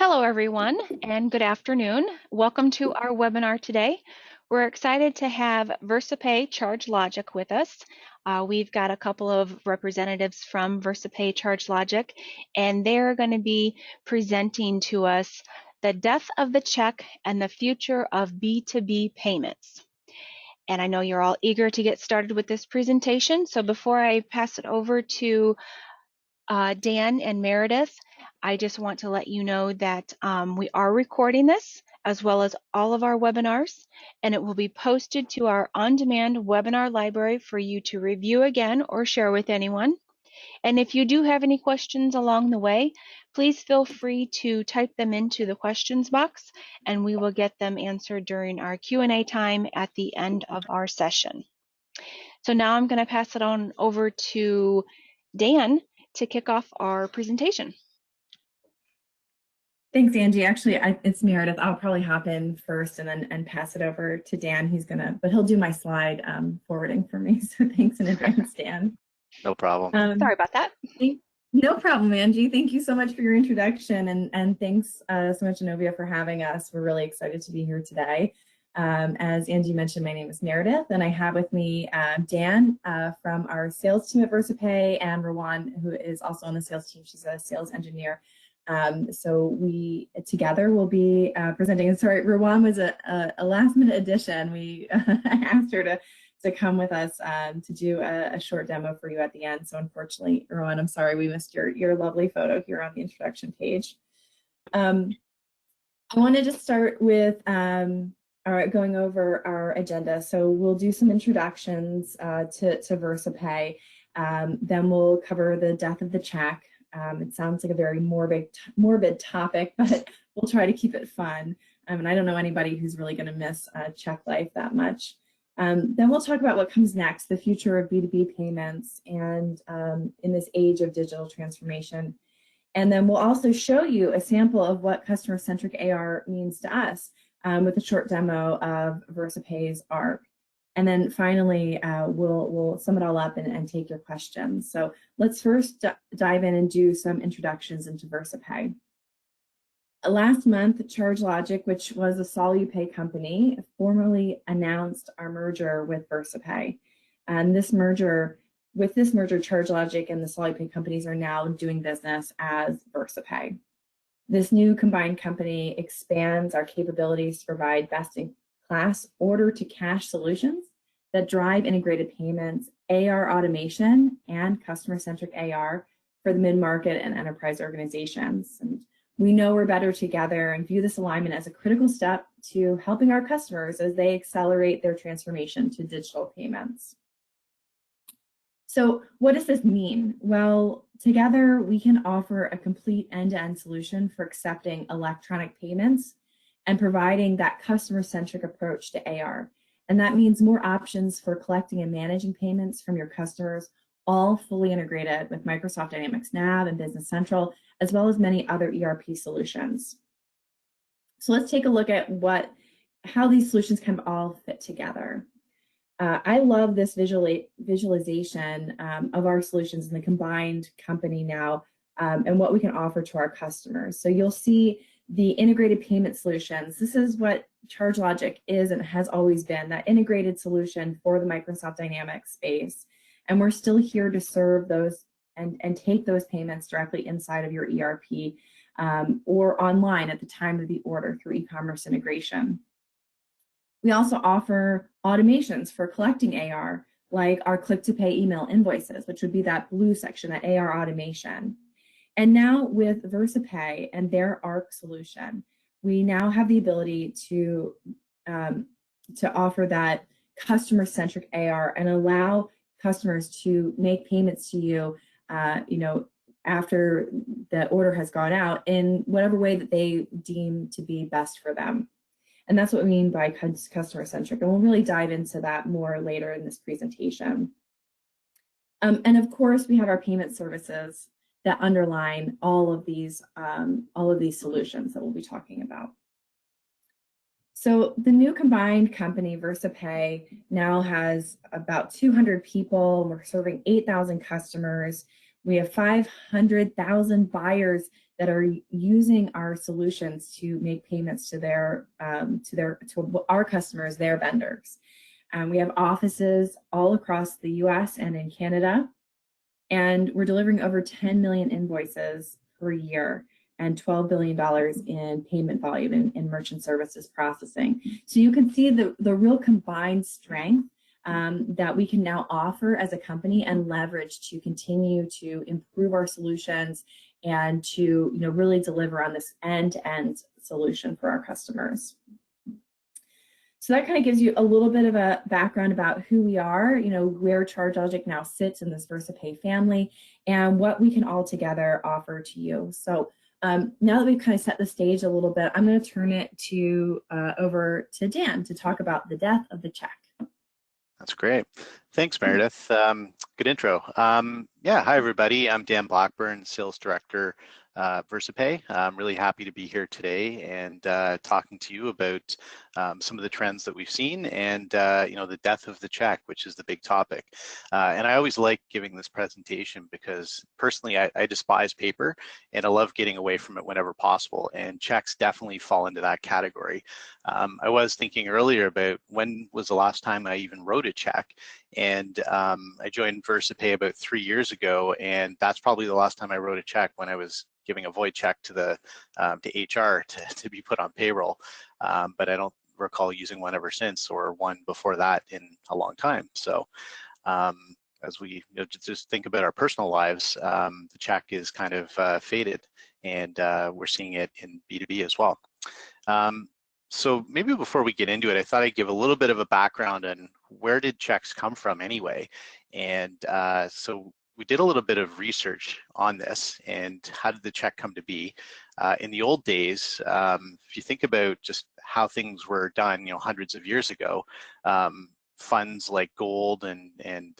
Hello, everyone, and good afternoon. Welcome to our webinar today. We're excited to have VersaPay Charge Logic with us. We've got a couple of representatives from VersaPay Charge Logic, and they're going to be presenting to us the death of the check and the future of B2B payments. And I know you're all eager to get started with this presentation, so before I pass it over to Dan and Meredith, I just want to let you know that we are recording this as well as all of our webinars, and it will be posted to our on-demand webinar library for you to review again or share with anyone. And if you do have any questions along the way, please feel free to type them into the questions box, and we will get them answered during our Q&A time at the end of our session. So now I'm going to pass it on over to Dan to kick off our presentation. Thanks, Angie. Actually, it's Meredith. I'll probably hop in first and pass it over to Dan. He'll do my slide forwarding for me. So thanks in advance, Dan. No problem. Sorry about that. No problem, Angie. Thank you so much for your introduction, and thanks so much, Anovia, for having us. We're really excited to be here today. As Angie mentioned, my name is Meredith, and I have with me Dan from our sales team at VersaPay, and Rowan, who is also on the sales team. She's a sales engineer. So we together will be presenting. And sorry, Rowan was a last-minute addition. We asked her to come with us to do a short demo for you at the end. So unfortunately, Rowan, I'm sorry we missed your lovely photo here on the introduction page. I wanted to start with going over our agenda. So we'll do some introductions to VersaPay. Then we'll cover the death of the check. It sounds like a very morbid topic, but we'll try to keep it fun. And I don't know anybody who's really going to miss check life that much. Then we'll talk about what comes next, the future of B2B payments, and in this age of digital transformation. And then we'll also show you a sample of what customer-centric AR means to us with a short demo of VersaPay's ARC. And then finally, we'll sum it all up and take your questions. So let's first dive in and do some introductions into VersaPay. Last month, ChargeLogic, which was a SoluPay company, formally announced our merger with VersaPay. And with this merger, ChargeLogic and the SoluPay companies are now doing business as VersaPay. This new combined company expands our capabilities to provide best-in-class order-to-cash solutions that drive integrated payments, AR automation, and customer-centric AR for the mid-market and enterprise organizations. And we know we're better together and view this alignment as a critical step to helping our customers as they accelerate their transformation to digital payments. So what does this mean? Well, together we can offer a complete end-to-end solution for accepting electronic payments and providing that customer-centric approach to AR. And that means more options for collecting and managing payments from your customers, all fully integrated with Microsoft Dynamics Nav and Business Central, as well as many other ERP solutions. So let's take a look at how these solutions can all fit together. I love this visualization of our solutions in the combined company now and what we can offer to our customers. So you'll see the integrated payment solutions. This is what ChargeLogic is and has always been, that integrated solution for the Microsoft Dynamics space. And we're still here to serve those and take those payments directly inside of your ERP or online at the time of the order through e-commerce integration. We also offer automations for collecting AR, like our click-to-pay email invoices, which would be that blue section, that AR automation. And now with VersaPay and their ARC solution, we now have the ability to offer that customer-centric AR and allow customers to make payments to you, after the order has gone out in whatever way that they deem to be best for them. And that's what we mean by customer-centric. And we'll really dive into that more later in this presentation. And of course, we have our payment services that underline all of these solutions that we'll be talking about. So the new combined company, VersaPay, now has about 200 people. We're serving 8,000 customers. We have 500,000 buyers that are using our solutions to make payments to our customers, their vendors. We have offices all across the US and in Canada, and we're delivering over 10 million invoices per year and $12 billion in payment volume in merchant services processing. So you can see the real combined strength that we can now offer as a company and leverage to continue to improve our solutions and to really deliver on this end-to-end solution for our customers. So that kind of gives you a little bit of a background about who we are, where ChargeLogic now sits in this VersaPay family, and what we can all together offer to you. So now that we've kind of set the stage a little bit, I'm going to turn it over to Dan to talk about the death of the check. That's great. Thanks, Meredith. Good intro. Yeah, hi, everybody. I'm Dan Blackburn, Sales Director, VersaPay. I'm really happy to be here today and talking to you about some of the trends that we've seen and the death of the check, which is the big topic. And I always like giving this presentation because personally I despise paper and I love getting away from it whenever possible, and checks definitely fall into that category. I was thinking earlier about when was the last time I even wrote a check, and I joined VersaPay about 3 years ago, and that's probably the last time I wrote a check, when I was giving a void check to the to HR to be put on payroll. But I don't recall using one ever since, or one before that in a long time. So as we just think about our personal lives, the check is kind of faded, and we're seeing it in B2B as well. So maybe before we get into it, I thought I'd give a little bit of a background on where did checks come from anyway. And so we did a little bit of research on this and how did the check come to be. In the old days, if you think about just how things were done, hundreds of years ago, funds like gold and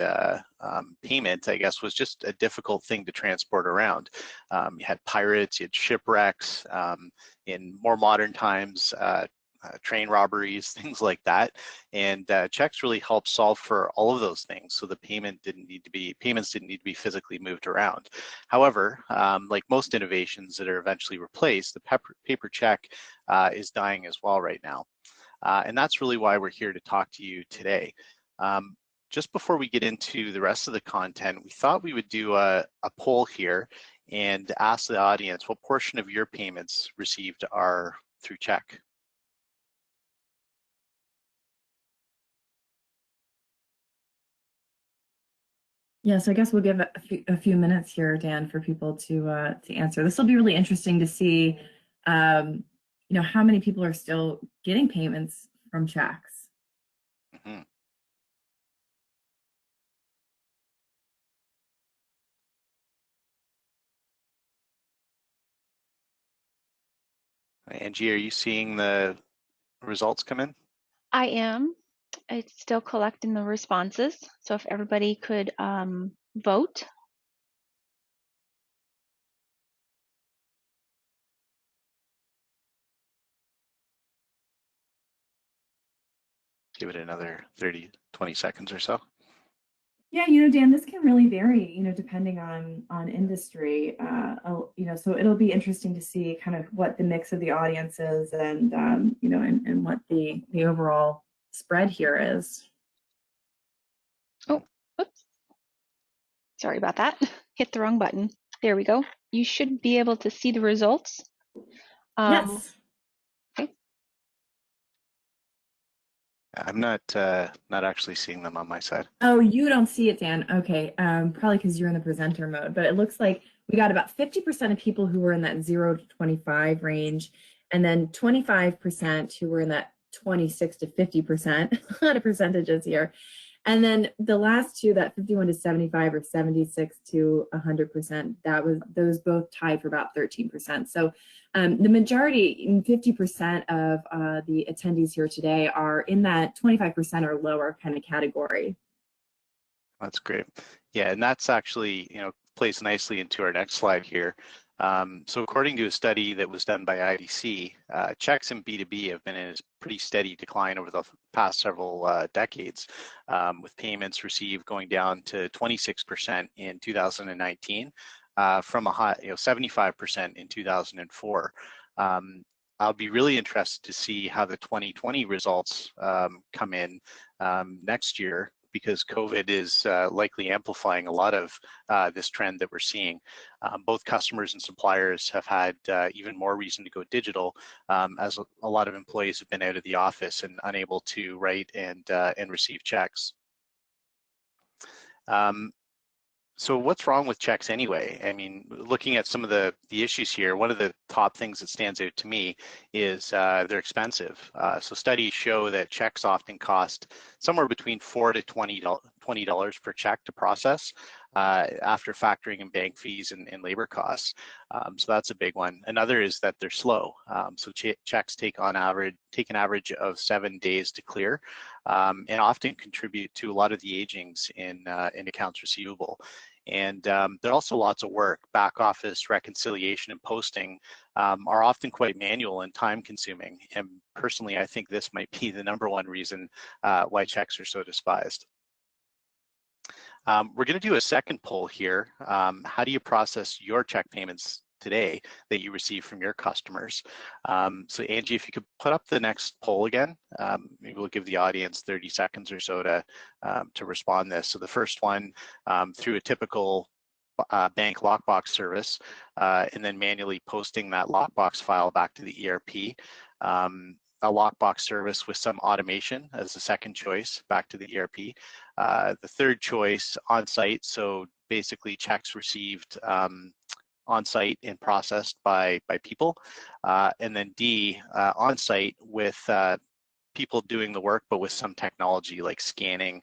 payment, I guess, was just a difficult thing to transport around. You had pirates, you had shipwrecks, in more modern times, train robberies, things like that, and checks really help solve for all of those things. So the payments didn't need to be physically moved around. However, like most innovations that are eventually replaced, the paper check is dying as well right now, and that's really why we're here to talk to you today. Just before we get into the rest of the content, we thought we would do a poll here and ask the audience what portion of your payments received are through check. Yeah, so I guess we'll give a few minutes here, Dan, for people to answer. This will be really interesting to see, how many people are still getting payments from checks. Mm-hmm. Angie, are you seeing the results come in? I am. It's still collecting the responses. So if everybody could vote. Give it another 30, 20 seconds or so. Yeah, Dan, this can really vary, depending on industry. So it'll be interesting to see kind of what the mix of the audience is, and and what the overall spread here is. Oh, oops. Sorry about that. Hit the wrong button. There we go. You should be able to see the results. Yes. Okay. I'm not actually seeing them on my side. Oh, you don't see it, Dan. Okay, probably because you're in the presenter mode. But it looks like we got about 50% of people who were in that 0 to 25 range, and then 25% who were in that 26 to 50%. A lot of percentages here. And then the last two, that 51 to 75 or 76 to 100%, those both tied for about 13%. So the majority, 50% of the attendees here today are in that 25% or lower kind of category. That's great. Yeah, and that's actually, plays nicely into our next slide here. So according to a study that was done by IDC, checks in B2B have been in a pretty steady decline over the past several decades, with payments received going down to 26% in 2019 from a high, 75% in 2004. I'll be really interested to see how the 2020 results come in next year, because COVID is likely amplifying a lot of this trend that we're seeing. Both customers and suppliers have had even more reason to go digital, as a lot of employees have been out of the office and unable to write and receive checks. So what's wrong with checks anyway? I mean, looking at some of the issues here, one of the top things that stands out to me is they're expensive. So studies show that checks often cost somewhere between $4 to $20 per check to process, after factoring in bank fees and labor costs. So that's a big one. Another is that they're slow. So checks take an average of 7 days to clear, and often contribute to a lot of the agings in accounts receivable. And there are also lots of work. Back office reconciliation and posting are often quite manual and time consuming. And personally, I think this might be the #1 reason why checks are so despised. We're going to do a second poll here. How do you process your check payments today that you receive from your customers? So Angie, if you could put up the next poll again, maybe we'll give the audience 30 seconds or so to respond to this. So the first one, through a typical bank lockbox service, and then manually posting that lockbox file back to the ERP. A lockbox service with some automation as the second choice back to the ERP. The third choice, on-site, so basically checks received on-site and processed by people. And then D, on-site with people doing the work, but with some technology like scanning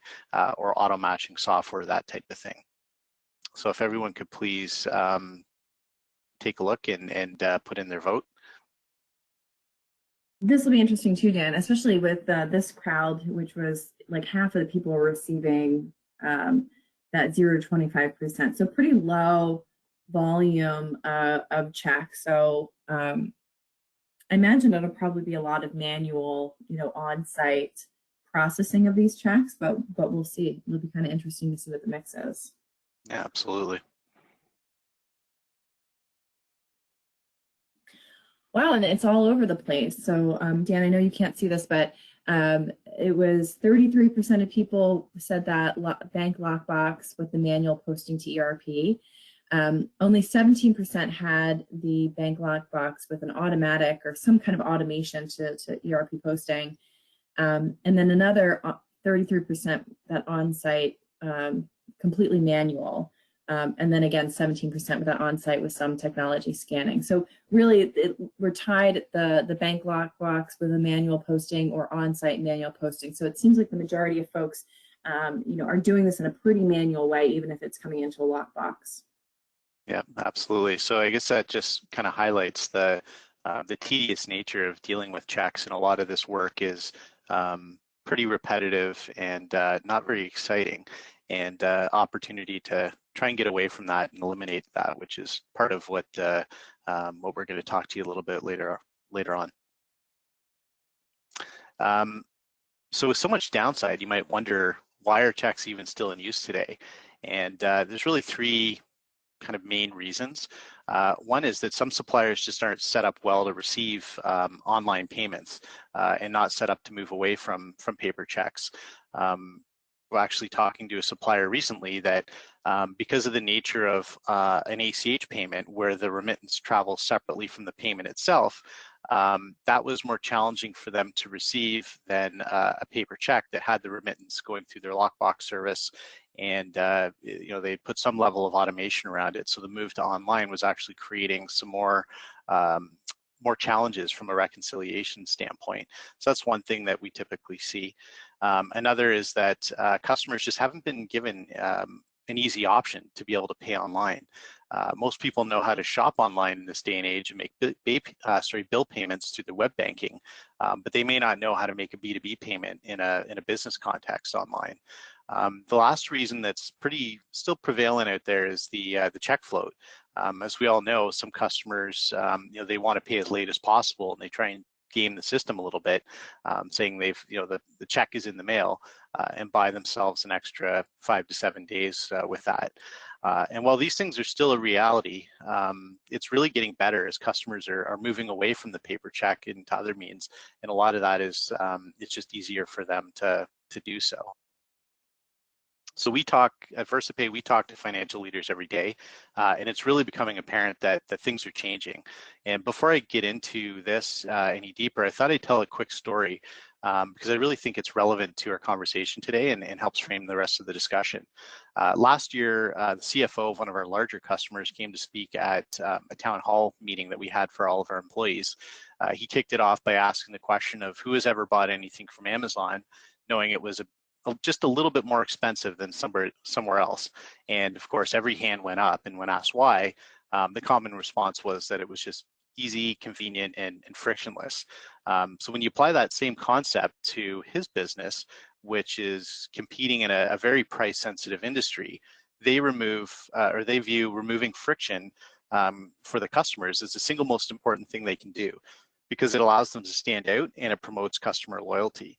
or auto matching software, that type of thing. So if everyone could please take a look and put in their vote. This will be interesting too, Dan, especially with this crowd, which was like half of the people were receiving that 0 to 25%. So pretty low volume of checks. So I imagine it'll probably be a lot of manual, on-site processing of these checks, but we'll see. It'll be kind of interesting to see what the mix is. Yeah, absolutely. Wow, and it's all over the place. So Dan, I know you can't see this, but it was 33% of people said that bank lockbox with the manual posting to ERP. Only 17% had the bank lockbox with an automatic or some kind of automation to ERP posting. And then another 33% that on-site completely manual. And then again, 17% with that on-site with some technology scanning. So really, we're tied at the bank lockbox with a manual posting or on-site manual posting. So it seems like the majority of folks, are doing this in a pretty manual way, even if it's coming into a lockbox. Yeah, absolutely. So I guess that just kind of highlights the tedious nature of dealing with checks, and a lot of this work is pretty repetitive and not very exciting, and opportunity to try and get away from that and eliminate that, which is part of what we're going to talk to you a little bit later on. So with so much downside, you might wonder, why are checks even still in use today? And there's really 3 kind of main reasons. One is that some suppliers just aren't set up well to receive online payments and not set up to move away from paper checks. We're actually talking to a supplier recently that because of the nature of an ACH payment where the remittance travels separately from the payment itself, that was more challenging for them to receive than a paper check that had the remittance going through their lockbox service, and they put some level of automation around it. So the move to online was actually creating some more challenges from a reconciliation standpoint. So that's one thing that we typically see. Another is that customers just haven't been given an easy option to be able to pay online. Most people know how to shop online in this day and age and make bill payments through their web banking, but they may not know how to make a B2B payment in a business context online. The last reason that's still prevalent out there is the check float. As we all know, some customers, they want to pay as late as possible, and they try and game the system a little bit, saying they've, the check is in the mail, and buy themselves an extra 5 to 7 days with that. And while these things are still a reality, it's really getting better as customers are moving away from the paper check into other means. And a lot of that is, it's just easier for them to do so. So we talk at VersaPay, we talk to financial leaders every day, and it's really becoming apparent that things are changing. And before I get into this any deeper, I thought I'd tell a quick story because I really think it's relevant to our conversation today and helps frame the rest of the discussion. Last year, the CFO of one of our larger customers came to speak at a town hall meeting that we had for all of our employees. He kicked it off by asking the question of who has ever bought anything from Amazon, knowing it was just a little bit more expensive than somewhere else. And of course, every hand went up, and when asked why, the common response was that it was just easy, convenient, and frictionless. So when you apply that same concept to his business, which is competing in a very price-sensitive industry, they view removing friction for the customers as the single most important thing they can do, because it allows them to stand out and it promotes customer loyalty.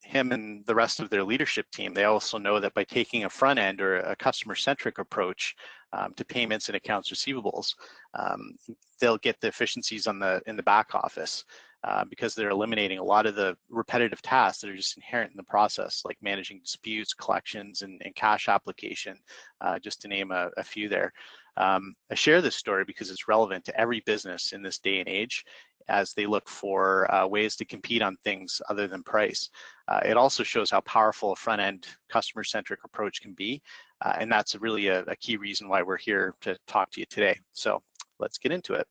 Him and the rest of their leadership team, they also know that by taking a front end or a customer-centric approach to payments and accounts receivables, they'll get the efficiencies in the back office because they're eliminating a lot of the repetitive tasks that are just inherent in the process, like managing disputes, collections, and cash application, just to name a few there. I share this story because it's relevant to every business in this day and age as they look for ways to compete on things other than price. It also shows how powerful a front-end customer-centric approach can be, and that's really a key reason why we're here to talk to you today. So let's get into it.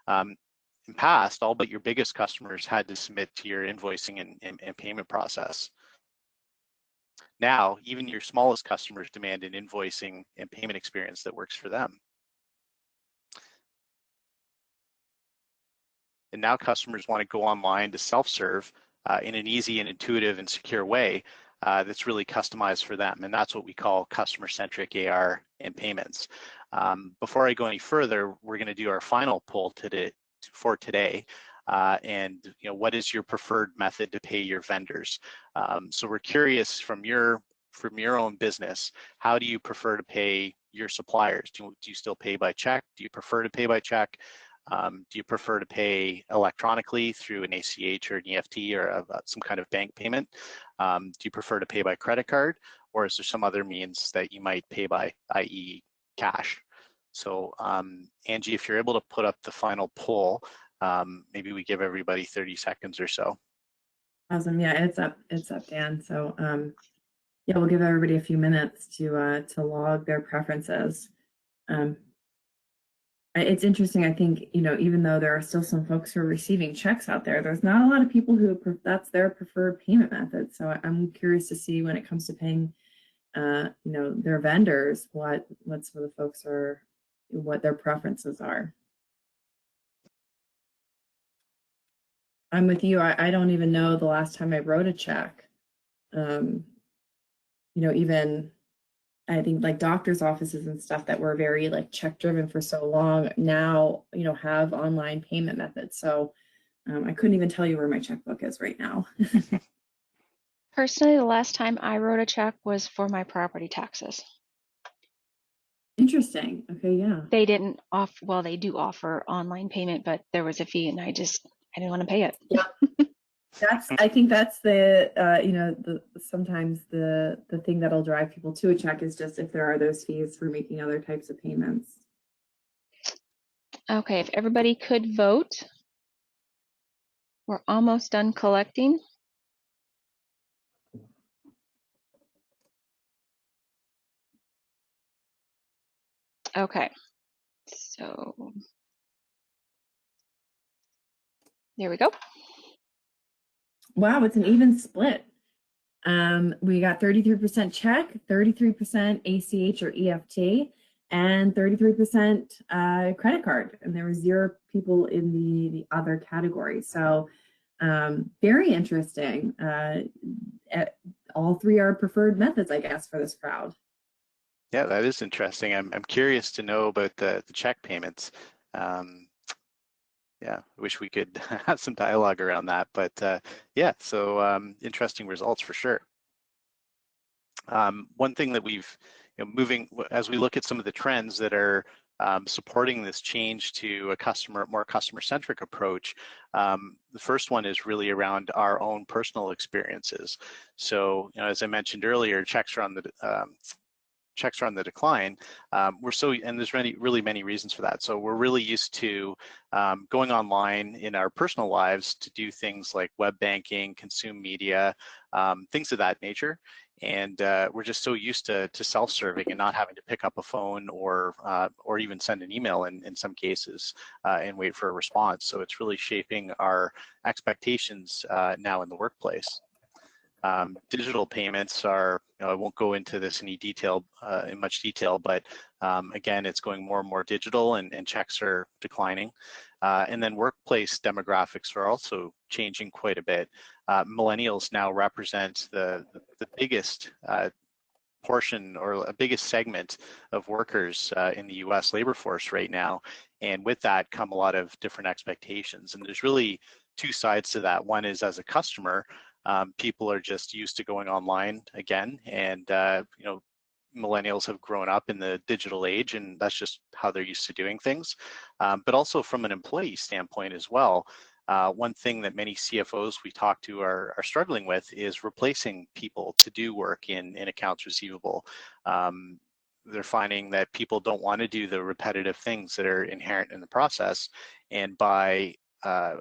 In past, all but your biggest customers had to submit to your invoicing and payment process. Now, even your smallest customers demand an invoicing and payment experience that works for them. And now customers want to go online to self-serve in an easy and intuitive and secure way that's really customized for them. And that's what we call customer-centric AR and payments. Before I go any further, we're going to do our final poll for today. And what is your preferred method to pay your vendors? So we're curious from your own business, how do you prefer to pay your suppliers? Do you still pay by check? Do you prefer to pay by check? Do you prefer to pay electronically through an ACH or an EFT or some kind of bank payment? Do you prefer to pay by credit card, or is there some other means that you might pay by, i.e. cash? So Angie, if you're able to put up the final poll, maybe we give everybody 30 seconds or so. Awesome. Yeah, it's up, Dan. So yeah, we'll give everybody a few minutes to log their preferences. It's interesting. I think, even though there are still some folks who are receiving checks out there, there's not a lot of people who that's their preferred payment method. So I'm curious to see when it comes to paying, their vendors, what some of the folks what their preferences are. I'm with you. I don't even know the last time I wrote a check. Even I think like doctor's offices and stuff that were very like check driven for so long now, have online payment methods. So I couldn't even tell you where my checkbook is right now. Personally, the last time I wrote a check was for my property taxes. Interesting. Okay, yeah. They didn't offer, well, they do offer online payment, but there was a fee and I didn't want to pay it. Yeah. I think that's the sometimes the thing that'll drive people to a check is just if there are those fees for making other types of payments. Okay, if everybody could vote, we're almost done collecting. Okay, so there we go. Wow, it's an even split. We got 33% check, 33% ACH or EFT, and 33% credit card. And there were 0 people in the other category. So very interesting. All 3 are preferred methods, I guess, for this crowd. Yeah, that is interesting. I'm curious to know about the check payments. Yeah, I wish we could have some dialogue around that, but yeah, so interesting results for sure. One thing that we've, moving as we look at some of the trends that are supporting this change to a more customer-centric approach, the first one is really around our own personal experiences. So, as I mentioned earlier, checks are on the decline. And there's really many reasons for that. So we're really used to going online in our personal lives to do things like web banking, consume media, things of that nature. And we're just so used to self-serving and not having to pick up a phone or even send an email in some cases and wait for a response. So it's really shaping our expectations now in the workplace. Digital payments are, I won't go into this in much detail, but again, it's going more and more digital, and checks are declining. And then workplace demographics are also changing quite a bit. Millennials now represent the biggest portion or a biggest segment of workers in the US labor force right now. And with that come a lot of different expectations. And there's really two sides to that. One is, as a customer, people are just used to going online again, and millennials have grown up in the digital age, and that's just how they're used to doing things. But also from an employee standpoint as well, one thing that many CFOs we talk to are struggling with is replacing people to do work in accounts receivable. They're finding that people don't want to do the repetitive things that are inherent in the process, and by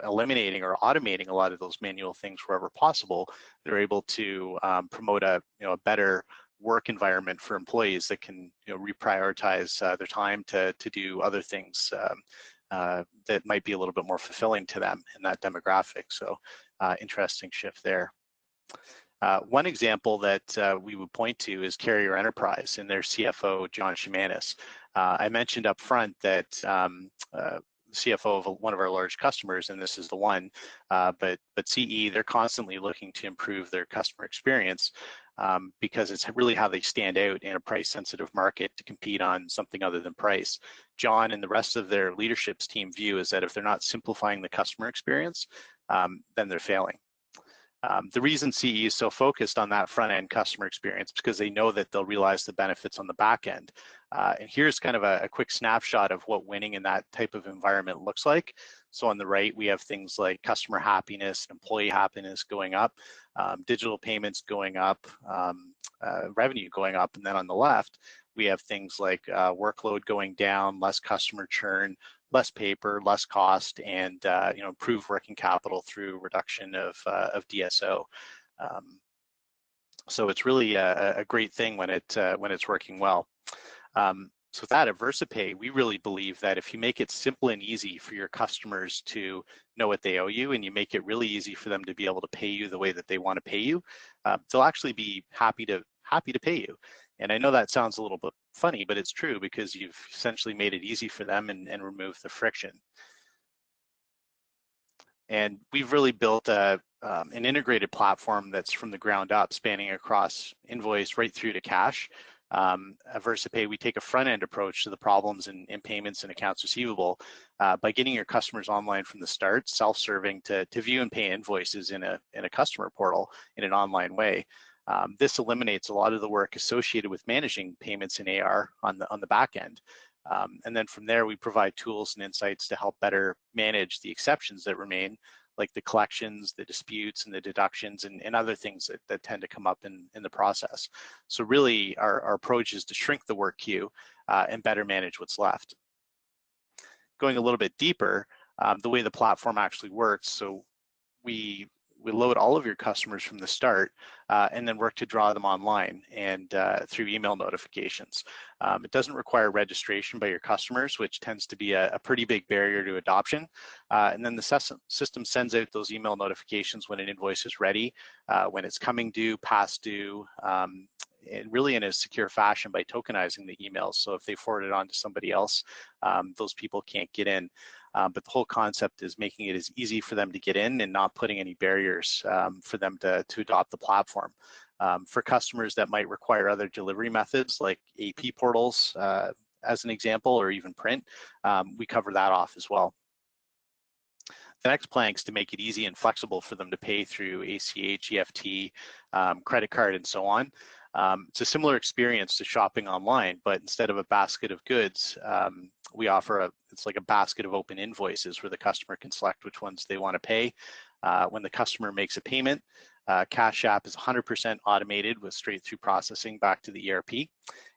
eliminating or automating a lot of those manual things wherever possible, they're able to promote a better work environment for employees that can reprioritize their time to do other things that might be a little bit more fulfilling to them in that demographic. So interesting shift there. One example that we would point to is Carrier Enterprise and their CFO, John Shimanis. I mentioned up front that CFO of one of our large customers, and this is the one, but CE, they're constantly looking to improve their customer experience because it's really how they stand out in a price-sensitive market to compete on something other than price. John and the rest of their leadership's team view is that if they're not simplifying the customer experience, then they're failing. The reason CE is so focused on that front-end customer experience is because they know that they'll realize the benefits on the back end. And here's kind of a quick snapshot of what winning in that type of environment looks like. So on the right, we have things like customer happiness, employee happiness going up, digital payments going up, revenue going up. And then on the left, we have things like workload going down, less customer churn, less paper, less cost, and improved working capital through reduction of DSO. So it's really a great thing when it's working well. So with that, at VersaPay, we really believe that if you make it simple and easy for your customers to know what they owe you, and you make it really easy for them to be able to pay you the way that they want to pay you, they'll actually be happy to pay you. And I know that sounds a little bit funny, but it's true because you've essentially made it easy for them and removed the friction. And we've really built an integrated platform that's from the ground up, spanning across invoice right through to cash. At VersaPay, we take a front-end approach to the problems in payments and accounts receivable by getting your customers online from the start, self-serving to view and pay invoices in a customer portal in an online way. This eliminates a lot of the work associated with managing payments in AR on the back end. And then from there, we provide tools and insights to help better manage the exceptions that remain, like the collections, the disputes, and the deductions, and other things that tend to come up in the process. So really, our approach is to shrink the work queue and better manage what's left. Going a little bit deeper, the way the platform actually works, so we load all of your customers from the start and then work to draw them online and through email notifications. It doesn't require registration by your customers, which tends to be a pretty big barrier to adoption. And then the system sends out those email notifications when an invoice is ready, when it's coming due, past due, and really in a secure fashion by tokenizing the emails. So if they forward it on to somebody else, those people can't get in. But the whole concept is making it as easy for them to get in and not putting any barriers for them to adopt the platform. For customers that might require other delivery methods like AP portals, as an example, or even print, we cover that off as well. The next plank is to make it easy and flexible for them to pay through ACH, EFT, credit card, and so on. It's a similar experience to shopping online, but instead of a basket of goods, we offer it's like a basket of open invoices where the customer can select which ones they want to pay. When the customer makes a payment, Cash App is 100% automated with straight-through processing back to the ERP.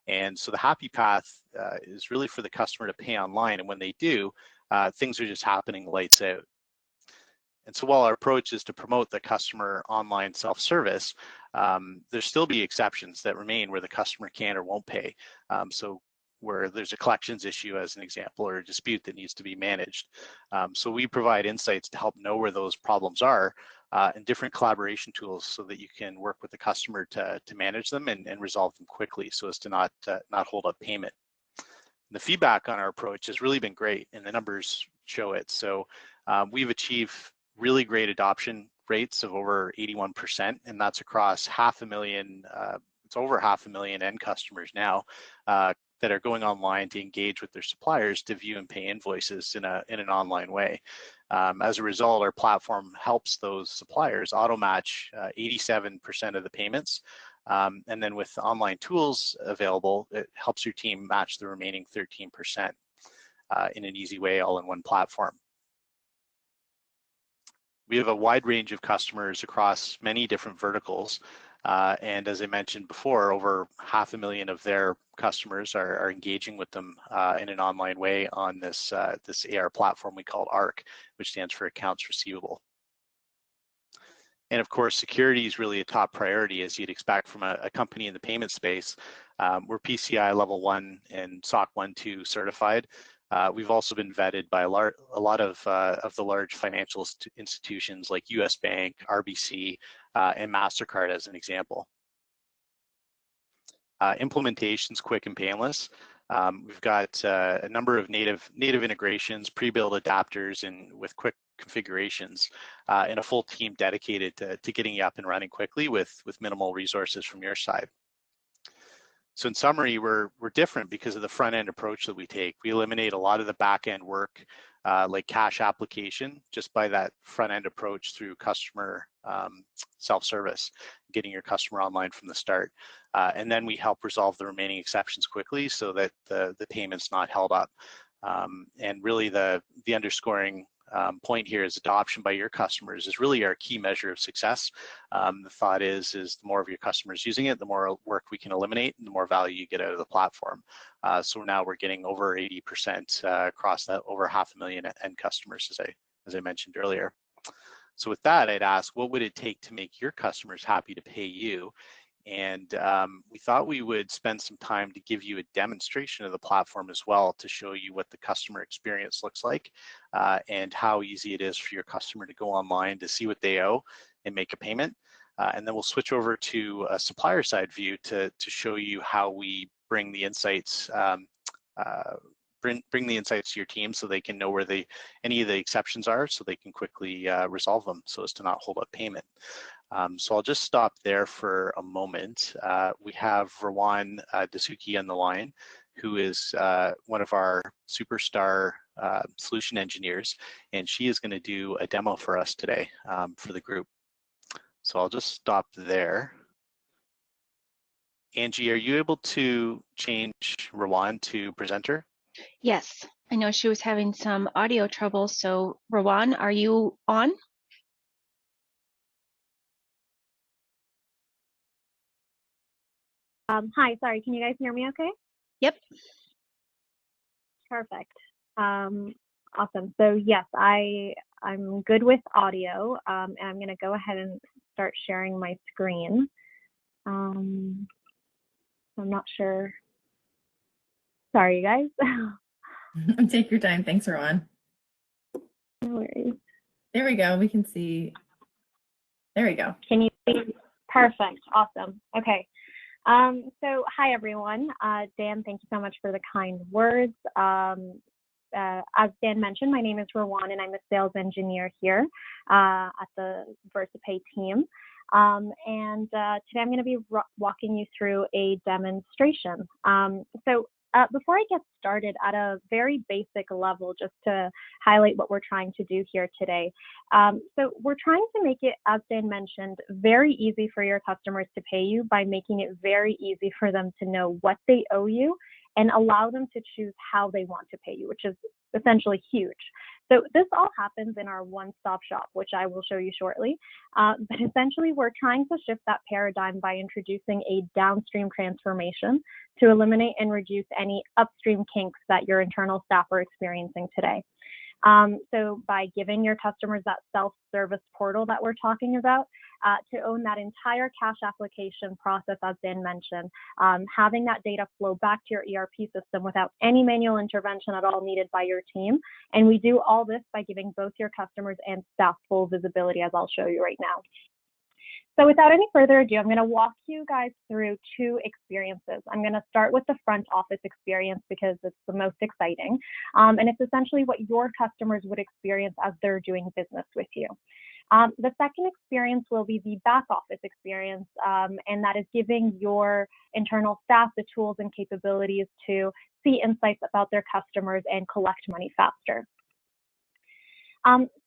And so the happy path is really for the customer to pay online, and when they do, things are just happening lights out. And so while our approach is to promote the customer online self-service, there'll still be exceptions that remain where the customer can or won't pay. So where there's a collections issue, as an example, or a dispute that needs to be managed. So we provide insights to help know where those problems are and different collaboration tools so that you can work with the customer to manage them and resolve them quickly so as to not hold up payment. The feedback on our approach has really been great, and the numbers show it. So we've achieved really great adoption rates of over 81%, and that's across 500,000, it's over 500,000 end customers now that are going online to engage with their suppliers to view and pay invoices in an online way. As a result, our platform helps those suppliers auto-match 87% of the payments. And then with online tools available, it helps your team match the remaining 13% in an easy way, all in one platform. We have a wide range of customers across many different verticals. And as I mentioned before, over 500,000 of their customers are engaging with them in an online way on this AR platform we call ARC, which stands for Accounts Receivable. And of course, security is really a top priority, as you'd expect from a company in the payment space. We're PCI Level 1 and SOC 1 2 certified. We've also been vetted by a lot of the large financial institutions like US Bank, RBC, and MasterCard as an example. Implementation's quick and painless. We've got a number of native integrations, pre-built adapters, and with quick configurations, and a full team dedicated to getting you up and running quickly with minimal resources from your side. So in summary, we're different because of the front-end approach that we take. We eliminate a lot of the back-end work, like cash application, just by that front-end approach through customer self-service, getting your customer online from the start. And then we help resolve the remaining exceptions quickly so that the payment's not held up. And really the underscoring point here is adoption by your customers is really our key measure of success. The thought is the more of your customers using it, the more work we can eliminate and the more value you get out of the platform. So now we're getting over 80% across that over 500,000 end customers, as I mentioned earlier. So with that, I'd ask, what would it take to make your customers happy to pay you? And we thought we would spend some time to give you a demonstration of the platform as well to show you what the customer experience looks like and how easy it is for your customer to go online to see what they owe and make a payment. And then we'll switch over to a supplier side view to show you how we bring the insights bring the insights to your team so they can know where any of the exceptions are so they can quickly resolve them so as to not hold up payment. So I'll just stop there for a moment. We have Rawan Dasuki on the line, who is one of our superstar solution engineers, and she is going to do a demo for us today for the group. So I'll just stop there. Angie, are you able to change Rawan to presenter? Yes, I know she was having some audio trouble. So Rawan, are you on? Hi, sorry, can you guys hear me okay? Yep. Perfect. Awesome. So yes, I'm good with audio, and I'm going to go ahead and start sharing my screen. I'm not sure. Sorry, you guys. Take your time. Thanks, Rowan. No worries. There we go. We can see. There we go. Can you see? Perfect. Awesome. Okay. So hi, everyone. Dan, thank you so much for the kind words. As Dan mentioned, my name is Rawan, and I'm a sales engineer here at the VersaPay team. And today I'm going to be walking you through a demonstration. So before I get started at a very basic level, just to highlight what we're trying to do here today. So we're trying to make it, as Dan mentioned, very easy for your customers to pay you by making it very easy for them to know what they owe you and allow them to choose how they want to pay you, which is essentially huge. So this all happens in our one-stop shop, which I will show you shortly. But essentially, we're trying to shift that paradigm by introducing a downstream transformation to eliminate and reduce any upstream kinks that your internal staff are experiencing today. So by giving your customers that self-service portal that we're talking about, to own that entire cash application process, as Dan mentioned, having that data flow back to your ERP system without any manual intervention at all needed by your team. And we do all this by giving both your customers and staff full visibility, as I'll show you right now. So without any further ado, I'm going to walk you guys through two experiences. I'm going to start with the front office experience because it's the most exciting. And it's essentially what your customers would experience as they're doing business with you. The second experience will be the back office experience, and that is giving your internal staff the tools and capabilities to see insights about their customers and collect money faster.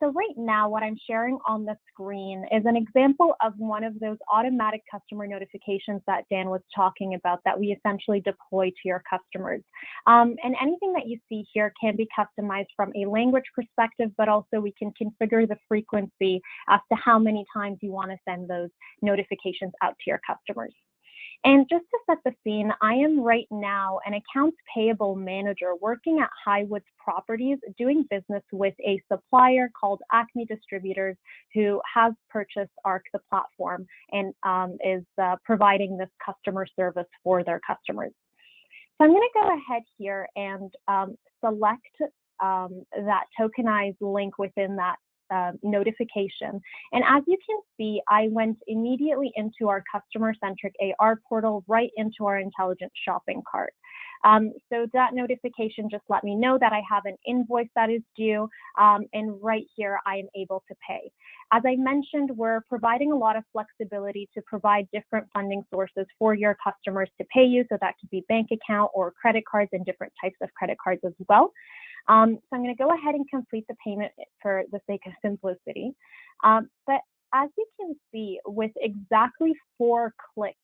So right now, what I'm sharing on the screen is an example of one of those automatic customer notifications that Dan was talking about that we essentially deploy to your customers. And anything that you see here can be customized from a language perspective, but also we can configure the frequency as to how many times you want to send those notifications out to your customers. And just to set the scene, I am right now an accounts payable manager working at Highwoods Properties, doing business with a supplier called Acme Distributors, who has purchased ARC, the platform, and is providing this customer service for their customers. So I'm going to go ahead here and select that tokenized link within that notification. And as you can see, I went immediately into our Customer-Centric AR portal, right into our intelligent shopping cart. So that notification just let me know that I have an invoice that is due, and right here I am able to pay. As I mentioned, we're providing a lot of flexibility to provide different funding sources for your customers to pay you. So that could be bank account or credit cards and different types of credit cards as well. So I'm going to go ahead and complete the payment for the sake of simplicity. But as you can see, with exactly 4 clicks,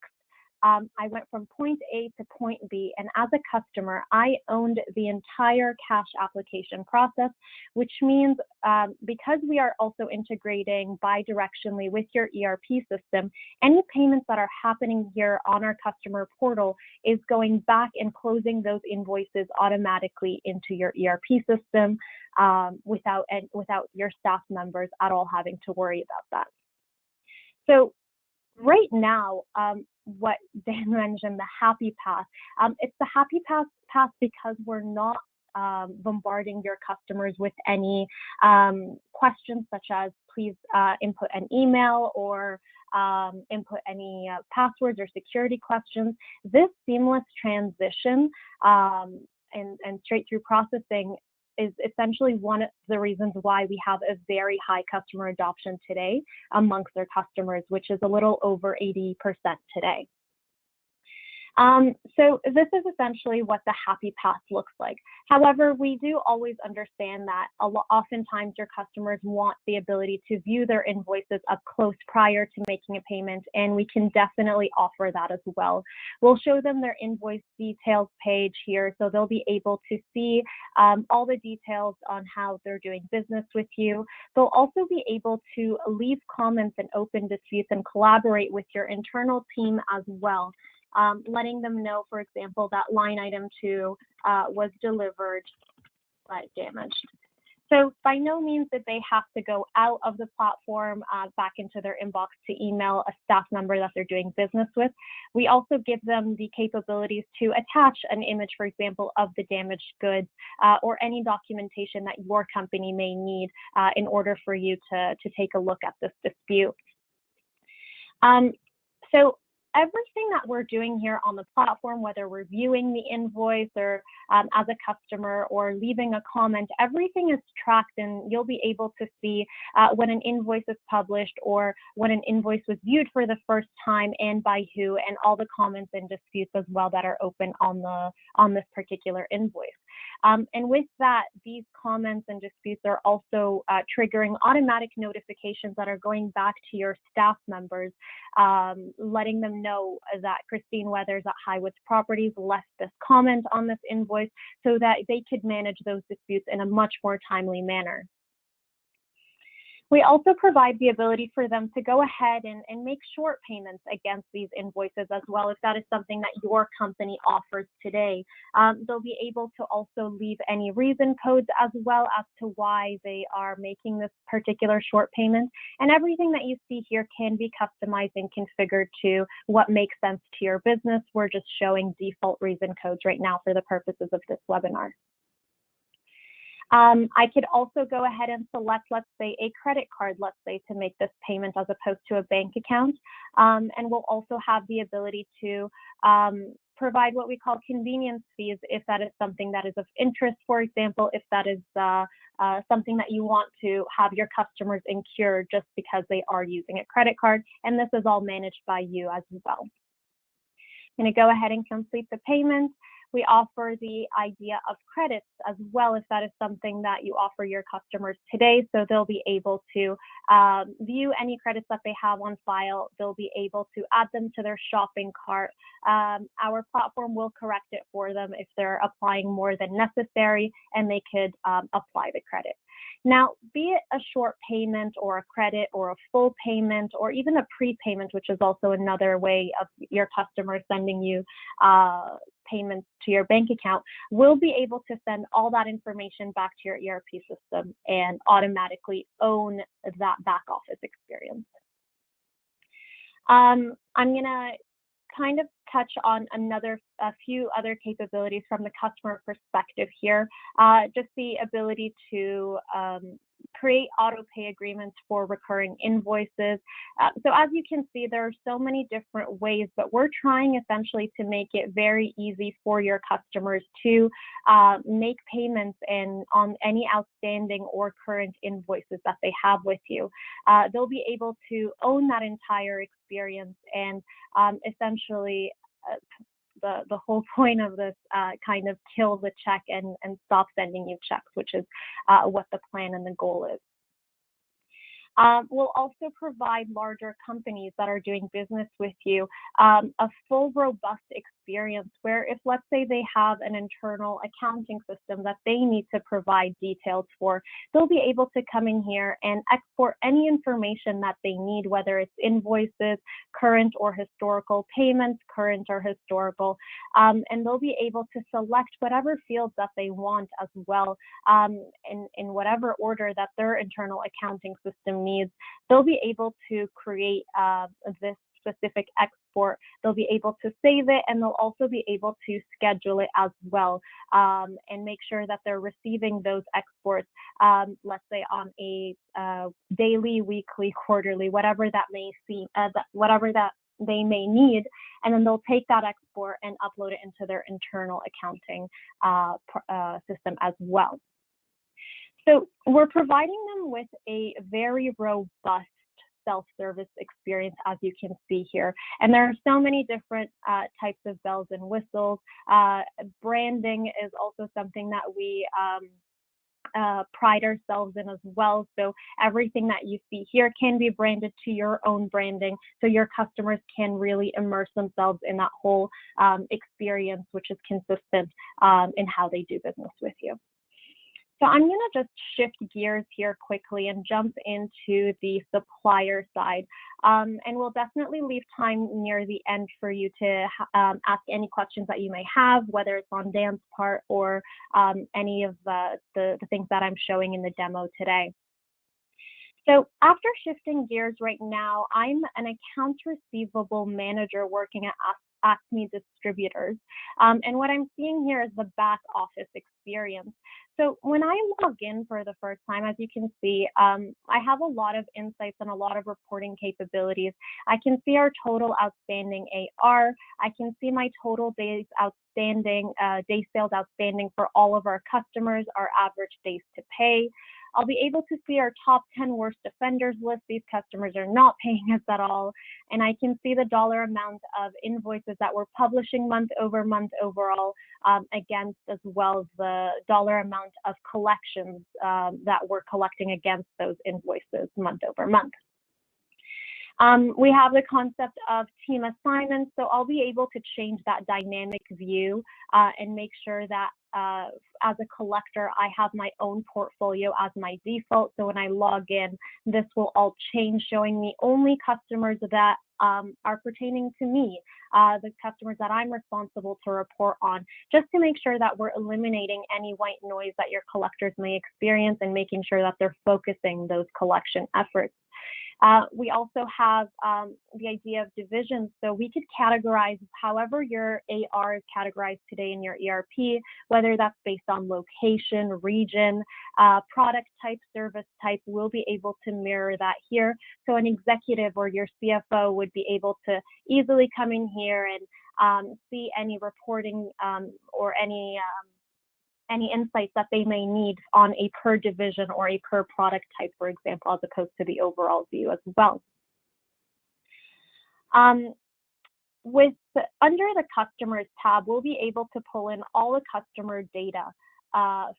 I went from point A to point B, and as a customer, I owned the entire cash application process, which means because we are also integrating bidirectionally with your ERP system, any payments that are happening here on our customer portal is going back and closing those invoices automatically into your ERP system without your staff members at all having to worry about that. So right now, what Dan mentioned, the happy path, it's the happy path because we're not bombarding your customers with any questions such as please input an email or input any passwords or security questions. This seamless transition and straight through processing is essentially one of the reasons why we have a very high customer adoption today amongst our customers, which is a little over 80% today. So this is essentially what the happy path looks like. However, we do always understand that oftentimes your customers want the ability to view their invoices up close prior to making a payment, and we can definitely offer that as well. We'll show them their invoice details page here, so they'll be able to see all the details on how they're doing business with you. They'll also be able to leave comments and open disputes and collaborate with your internal team as well. Letting them know, for example, that line item 2 was delivered but damaged. So by no means did they have to go out of the platform back into their inbox to email a staff member that they're doing business with. We also give them the capabilities to attach an image, for example, of the damaged goods or any documentation that your company may need in order for you to take a look at this dispute. So everything that we're doing here on the platform, whether we're viewing the invoice or as a customer or leaving a comment, everything is tracked, and you'll be able to see when an invoice is published or when an invoice was viewed for the first time and by who, and all the comments and disputes as well that are open on this particular invoice. And with that, these comments and disputes are also triggering automatic notifications that are going back to your staff members, letting them know that Christine Weathers at Highwoods Properties left this comment on this invoice so that they could manage those disputes in a much more timely manner. We also provide the ability for them to go ahead and make short payments against these invoices as well, if that is something that your company offers today. They'll be able to also leave any reason codes as well as to why they are making this particular short payment. And everything that you see here can be customized and configured to what makes sense to your business. We're just showing default reason codes right now for the purposes of this webinar. I could also go ahead and select, let's say, a credit card, let's say, to make this payment as opposed to a bank account. And we'll also have the ability to provide what we call convenience fees if that is something that is of interest. For example, if that is something that you want to have your customers incur just because they are using a credit card. And this is all managed by you as well. I'm going to go ahead and complete the payment. We offer the idea of credits as well, if that is something that you offer your customers today. So they'll be able to view any credits that they have on file. They'll be able to add them to their shopping cart. Our platform will correct it for them if they're applying more than necessary, and they could apply the credit. Now, be it a short payment or a credit or a full payment or even a prepayment, which is also another way of your customer sending you payments to your bank account, we'll be able to send all that information back to your ERP system and automatically own that back office experience. I'm going to kind of touch on a few other capabilities from the customer perspective here. Just the ability to create auto pay agreements for recurring invoices. So as you can see, there are so many different ways, but we're trying essentially to make it very easy for your customers to make payments on any outstanding or current invoices that they have with you. They'll be able to own that entire experience and essentially the whole point of this kind of kill the check and stop sending you checks, which is what the plan and the goal is. We'll also provide larger companies that are doing business with you a full, robust experience where if, let's say, they have an internal accounting system that they need to provide details for, they'll be able to come in here and export any information that they need, whether it's invoices, current or historical payments, current or historical, and they'll be able to select whatever fields that they want as well in whatever order that their internal accounting system needs. They'll be able to create this specific export. They'll be able to save it, and they'll also be able to schedule it as well and make sure that they're receiving those exports, let's say on a daily, weekly, quarterly, whatever that may seem, whatever that they may need, and then they'll take that export and upload it into their internal accounting system as well. So we're providing them with a very robust self-service experience, as you can see here. And there are so many different types of bells and whistles. Branding is also something that we pride ourselves in as well. So everything that you see here can be branded to your own branding, so your customers can really immerse themselves in that whole experience, which is consistent in how they do business with you. So I'm going to just shift gears here quickly and jump into the supplier side. And we'll definitely leave time near the end for you to ask any questions that you may have, whether it's on Dan's part or any of the things that I'm showing in the demo today. So after shifting gears right now, I'm an accounts receivable manager working at Acme distributors. And what I'm seeing here is the back office experience. So when I log in for the first time, as you can see, I have a lot of insights and a lot of reporting capabilities. I can see our total outstanding AR. I can see my total days outstanding, day sales outstanding for all of our customers, our average days to pay. I'll be able to see our top 10 worst offenders list. These customers are not paying us at all. And I can see the dollar amount of invoices that we're publishing month over month overall, against, as well as the dollar amount of collections that we're collecting against those invoices month over month. We have the concept of team assignments, so I'll be able to change that dynamic view and make sure that as a collector, I have my own portfolio as my default. So when I log in, this will all change, showing me only customers that are pertaining to me, the customers that I'm responsible to report on, just to make sure that we're eliminating any white noise that your collectors may experience and making sure that they're focusing those collection efforts. We also have the idea of divisions. So we could categorize however your AR is categorized today in your ERP, whether that's based on location, region, product type, service type. We'll be able to mirror that here. So an executive or your CFO would be able to easily come in here and see any reporting or any insights that they may need on a per division or a per product type, for example, as opposed to the overall view as well. Under the customers tab, we'll be able to pull in all the customer data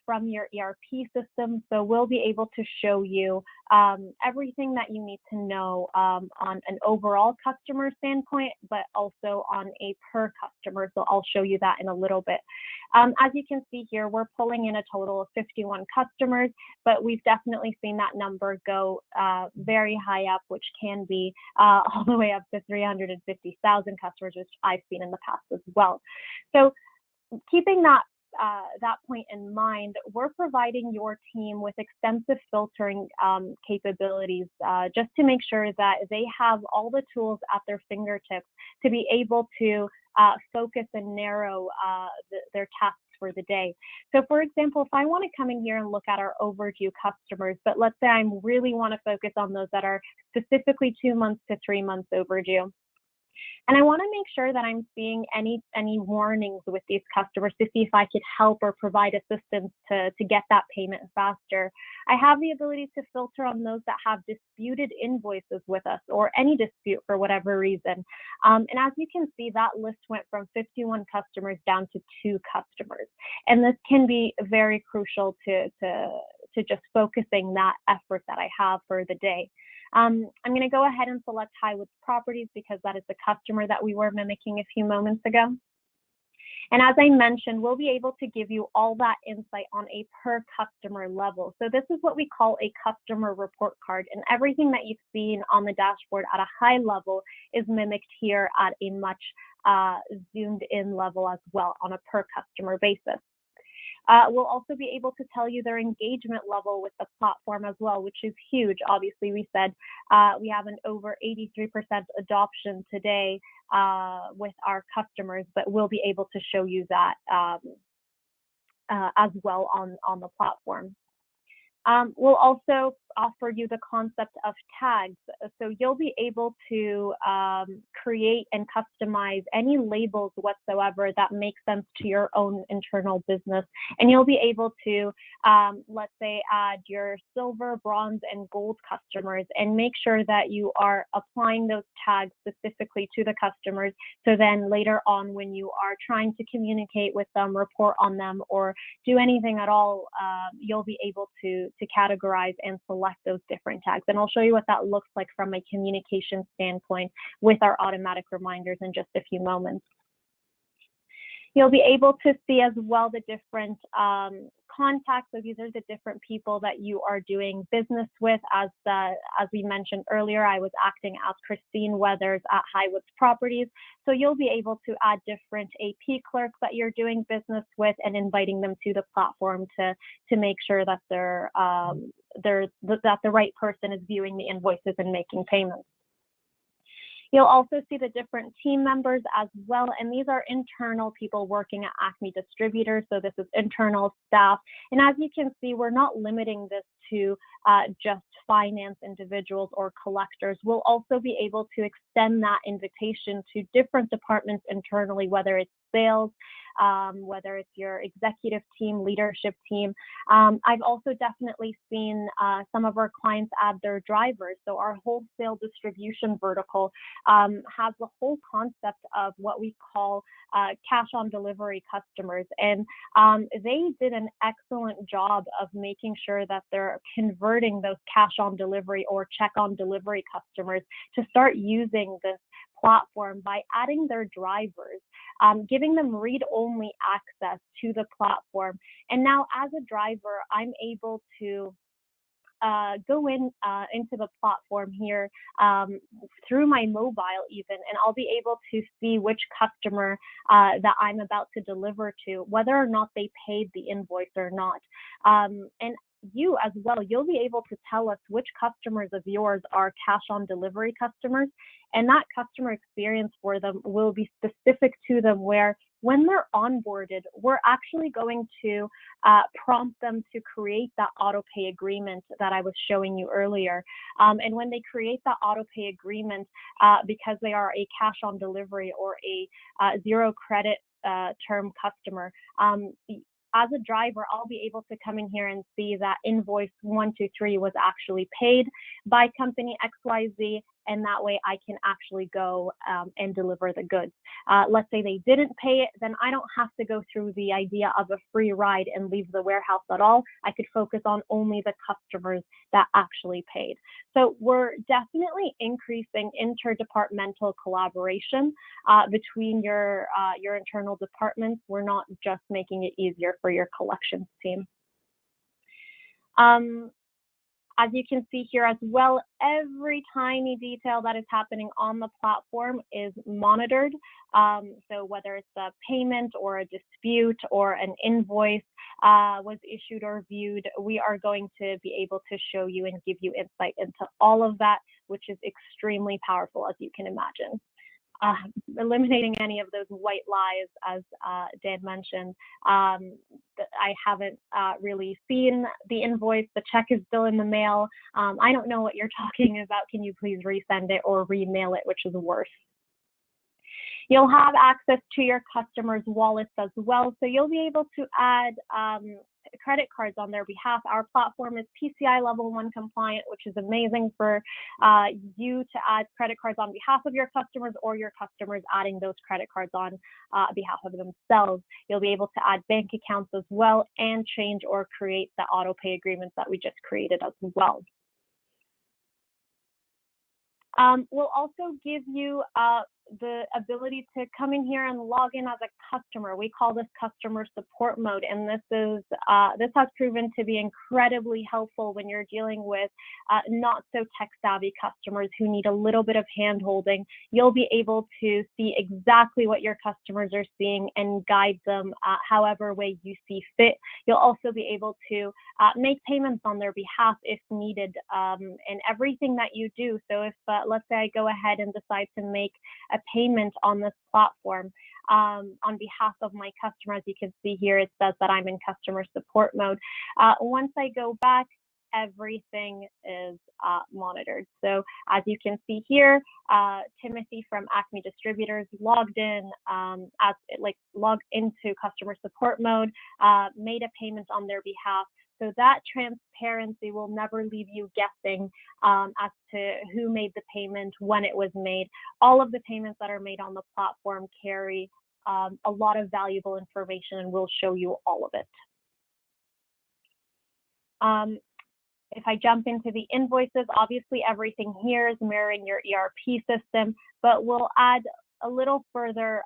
from your ERP system. So we'll be able to show you everything that you need to know on an overall customer standpoint, but also on a per customer. So I'll show you that in a little bit. As you can see here, we're pulling in a total of 51 customers, but we've definitely seen that number go very high up, which can be all the way up to 350,000 customers, which I've seen in the past as well. So keeping that point in mind, we're providing your team with extensive filtering capabilities just to make sure that they have all the tools at their fingertips to be able to focus and narrow their tasks for the day. So for example, if I want to come in here and look at our overdue customers, but let's say I really want to focus on those that are specifically 2 months to 3 months overdue. And I want to make sure that I'm seeing any warnings with these customers to see if I could help or provide assistance to get that payment faster. I have the ability to filter on those that have disputed invoices with us or any dispute for whatever reason. And as you can see, that list went from 51 customers down to 2 customers. And this can be very crucial to just focusing that effort that I have for the day. I'm going to go ahead and select Highwoods Properties because that is the customer that we were mimicking a few moments ago. And as I mentioned, we'll be able to give you all that insight on a per customer level. So this is what we call a customer report card, and everything that you've seen on the dashboard at a high level is mimicked here at a much zoomed in level as well on a per customer basis. We'll also be able to tell you their engagement level with the platform as well, which is huge. Obviously, we said we have an over 83% adoption today with our customers, but we'll be able to show you that as well on the platform. We'll also offer you the concept of tags. So you'll be able to create and customize any labels whatsoever that make sense to your own internal business. And you'll be able to, let's say, add your silver, bronze, and gold customers and make sure that you are applying those tags specifically to the customers. So then later on, when you are trying to communicate with them, report on them, or do anything at all, you'll be able to categorize and select those different tags. And I'll show you what that looks like from a communication standpoint with our automatic reminders in just a few moments. You'll be able to see as well the different contacts. So these are the different people that you are doing business with. As we mentioned earlier, I was acting as Christine Weathers at Highwoods Properties. So you'll be able to add different AP clerks that you're doing business with and inviting them to the platform to make sure that that the right person is viewing the invoices and making payments. You'll also see the different team members as well, and these are internal people working at Acme Distributors, so this is internal staff. And as you can see, we're not limiting this to just finance individuals or collectors. We'll also be able to extend that invitation to different departments internally, whether it's sales, whether it's your executive team, leadership team. I've also definitely seen some of our clients add their drivers. So our wholesale distribution vertical has the whole concept of what we call cash on delivery customers. And they did an excellent job of making sure that they're converting those cash on delivery or check on delivery customers to start using this platform by adding their drivers, giving them read-only access to the platform. And now as a driver, I'm able to go into the platform here through my mobile even, and I'll be able to see which customer that I'm about to deliver to, whether or not they paid the invoice or not. And you as well, you'll be able to tell us which customers of yours are cash on delivery customers, and that customer experience for them will be specific to them, where when they're onboarded, we're actually going to prompt them to create that auto pay agreement that I was showing you earlier. And when they create that auto pay agreement, because they are a cash on delivery or a zero credit term customer, as a driver, I'll be able to come in here and see that invoice 123 was actually paid by company XYZ, and that way I can actually go and deliver the goods. Let's say they didn't pay it, then I don't have to go through the idea of a free ride and leave the warehouse at all. I could focus on only the customers that actually paid. So we're definitely increasing interdepartmental collaboration between your internal departments. We're not just making it easier for your collections team. As you can see here as well, every tiny detail that is happening on the platform is monitored. So whether it's a payment or a dispute or an invoice was issued or viewed, we are going to be able to show you and give you insight into all of that, which is extremely powerful, as you can imagine. Eliminating any of those white lies, as Dan mentioned. I haven't really seen the invoice. The check is still in the mail. I don't know what you're talking about. Can you please resend it or remail it, which is worse. You'll have access to your customers' wallets as well. So you'll be able to add credit cards on their behalf. Our platform is PCI level 1 compliant, which is amazing for you to add credit cards on behalf of your customers, or your customers adding those credit cards on behalf of themselves. You'll be able to add bank accounts as well, and change or create the auto pay agreements that we just created as well. We'll also give you the ability to come in here and log in as a customer. We call this customer support mode, and this has proven to be incredibly helpful when you're dealing with not so tech savvy customers who need a little bit of hand holding. You'll be able to see exactly what your customers are seeing and guide them however way you see fit. You'll also be able to make payments on their behalf if needed, and everything that you do. So if let's say I go ahead and decide to make a payment on this platform on behalf of my customer, as you can see here, it says that I'm in customer support mode. Once I go back, everything is monitored. So as you can see here, Timothy from Acme Distributors logged in logged into customer support mode, made a payment on their behalf. So that transparency will never leave you guessing as to who made the payment, when it was made. All of the payments that are made on the platform carry a lot of valuable information, and we'll show you all of it. If I jump into the invoices, obviously everything here is mirroring your ERP system, but we'll add a little further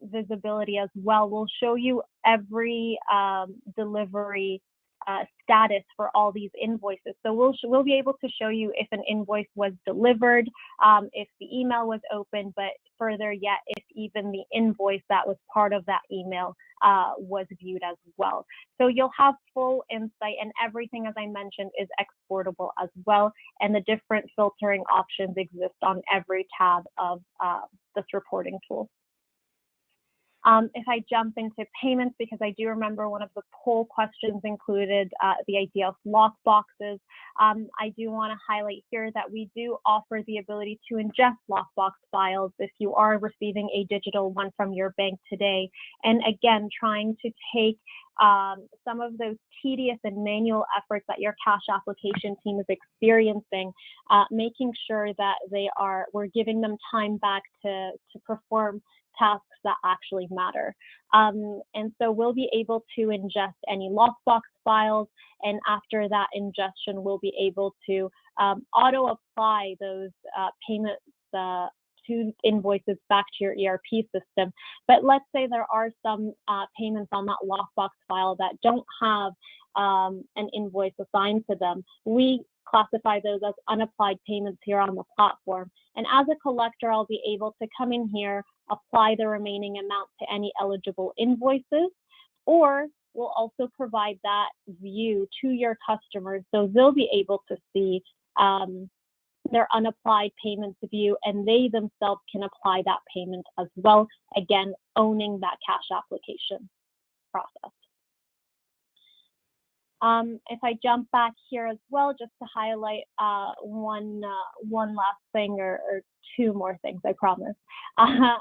visibility as well. We'll show you every delivery status for all these invoices. So we'll be able to show you if an invoice was delivered, if the email was open, but further yet, if even the invoice that was part of that email was viewed as well. So you'll have full insight, and everything, as I mentioned, is exportable as well. And the different filtering options exist on every tab of this reporting tool. If I jump into payments, because I do remember one of the poll questions included the idea of lock boxes, I do want to highlight here that we do offer the ability to ingest lockbox files if you are receiving a digital one from your bank today. And again, trying to take some of those tedious and manual efforts that your cash application team is experiencing, making sure that we're giving them time back to perform tasks that actually matter. And so we'll be able to ingest any lockbox files, and after that ingestion, we'll be able to auto apply those payments to invoices back to your ERP system. But let's say there are some payments on that lockbox file that don't have an invoice assigned to them. We classify those as unapplied payments here on the platform. And as a collector, I'll be able to come in here, apply the remaining amount to any eligible invoices, or we'll also provide that view to your customers so they'll be able to see their unapplied payments view, and they themselves can apply that payment as well, again, owning that cash application process. If I jump back here as well, just to highlight one last thing, or two more things, I promise.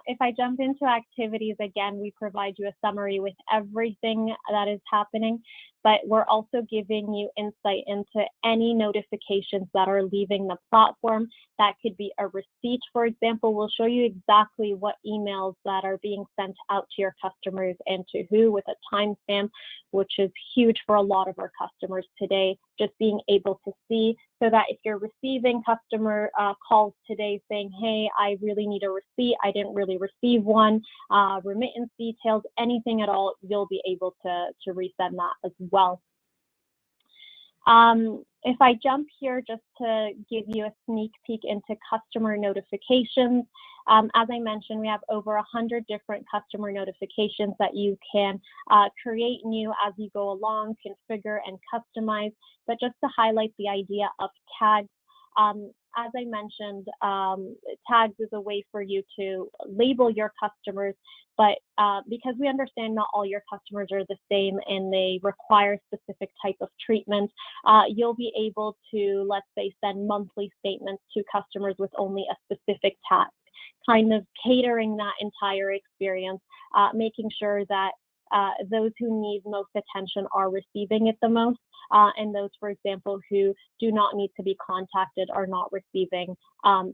If I jump into activities, again, we provide you a summary with everything that is happening, but we're also giving you insight into any notifications that are leaving the platform. That could be a receipt, for example. We'll show you exactly what emails that are being sent out to your customers and to who, with a timestamp, which is huge for a lot of our customers today, just being able to see, so that if you're receiving customer calls today saying, hey, I really need a receipt, I didn't really receive one, remittance details, anything at all, you'll be able to resend that as well. If I jump here just to give you a sneak peek into customer notifications, as I mentioned, we have over 100 different customer notifications that you can create new as you go along, configure and customize. But just to highlight the idea of tags, as I mentioned, tags is a way for you to label your customers, but because we understand not all your customers are the same and they require specific type of treatment, you'll be able to, let's say, send monthly statements to customers with only a specific tag, kind of catering that entire experience, making sure that those who need most attention are receiving it the most, and those, for example, who do not need to be contacted are not receiving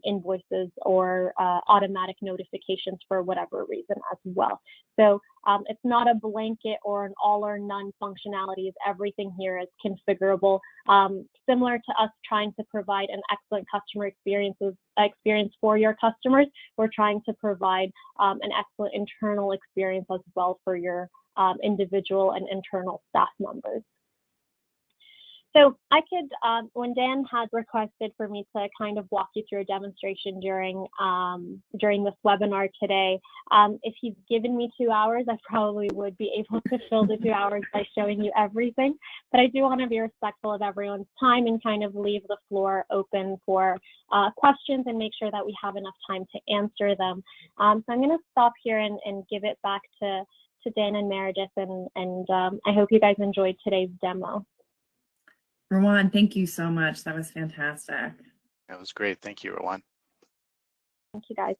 invoices or automatic notifications for whatever reason as well. So it's not a blanket or an all or none functionality. Everything here is configurable. Similar to us trying to provide an excellent customer experience for your customers, we're trying to provide an excellent internal experience as well for your individual and internal staff members. So I could, when Dan had requested for me to kind of walk you through a demonstration during this webinar today, if he'd given me 2 hours, I probably would be able to fill the 2 hours by showing you everything. But I do want to be respectful of everyone's time and kind of leave the floor open for questions and make sure that we have enough time to answer them. So I'm going to stop here and give it back to Dan and Meredith, and I hope you guys enjoyed today's demo. Rowan, thank you so much. That was fantastic. That was great. Thank you, Rowan. Thank you, guys.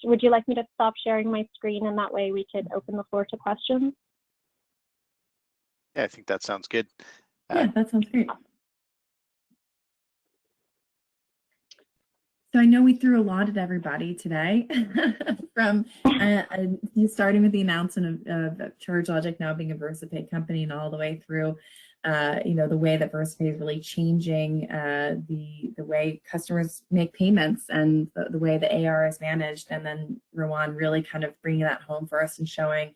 Would you like me to stop sharing my screen, and that way we could open the floor to questions? Yeah, I think that sounds good. Yeah, that sounds great. So I know we threw a lot at everybody today, from starting with the announcement of ChargeLogic now being a VersaPay company, and all the way through, the way that VersaPay is really changing the way customers make payments and the way the AR is managed, and then Rowan really kind of bringing that home for us and showing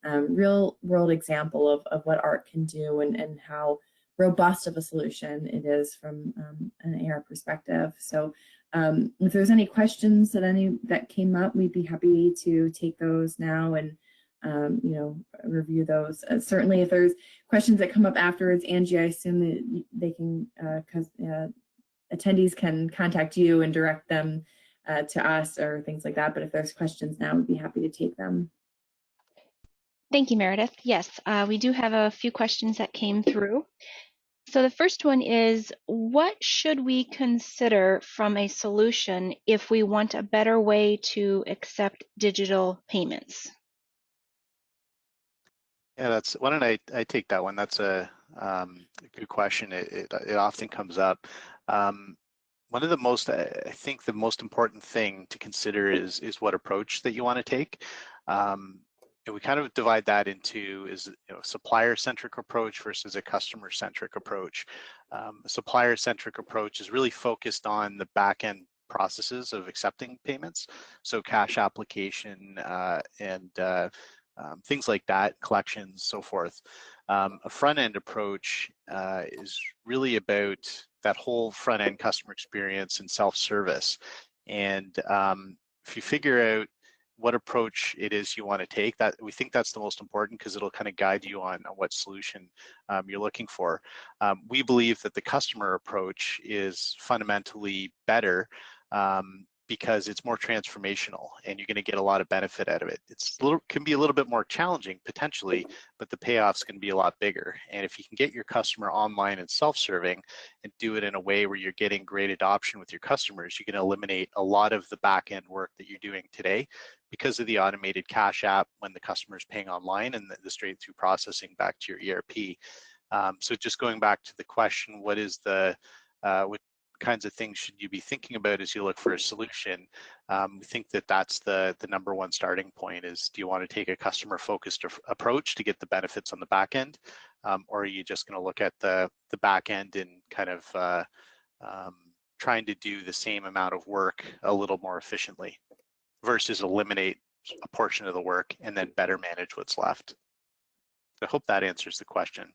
real world example of what ARC can do, and how robust of a solution it is from an AR perspective. So if there's any questions that came up, we'd be happy to take those now and review those. Certainly, if there's questions that come up afterwards, Angie, I assume that they can, attendees can contact you and direct them to us or things like that. But if there's questions now, we'd be happy to take them. Thank you, Meredith. Yes, we do have a few questions that came through. So the first one is, what should we consider from a solution if we want a better way to accept digital payments? Yeah, why don't I take that one? That's a good question. It often comes up. One of the most, I think the most important thing to consider is what approach that you want to take. And we kind of divide that into a supplier-centric approach versus a customer-centric approach. A supplier-centric approach is really focused on the back-end processes of accepting payments, so cash application and things like that, collections, so forth. A front-end approach is really about that whole front-end customer experience and self-service. And if you figure out what approach it is you want to take, that we think that's the most important, because it'll kind of guide you on what solution you're looking for. We believe that the customer approach is fundamentally better because it's more transformational and you're going to get a lot of benefit out of it. Can be a little bit more challenging potentially, but the payoff's going to be a lot bigger. And if you can get your customer online and self-serving and do it in a way where you're getting great adoption with your customers, you can eliminate a lot of the back-end work that you're doing today because of the automated cash app when the customer is paying online and the straight-through processing back to your ERP. So just going back to the question, what kinds of things should you be thinking about as you look for a solution? We think that that's the number one starting point is, do you want to take a customer focused approach to get the benefits on the back end? Or are you just going to look at the back end and kind of trying to do the same amount of work a little more efficiently versus eliminate a portion of the work and then better manage what's left? I hope that answers the question.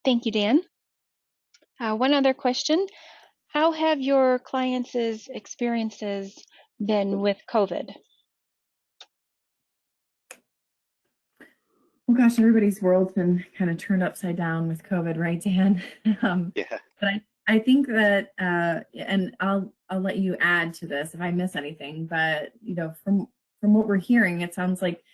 Thank you, Dan. One other question. How have your clients' experiences been with COVID? Well, gosh, everybody's world's been kind of turned upside down with COVID, right, Dan? Yeah. But I think that, and I'll let you add to this if I miss anything, but from what we're hearing, it sounds like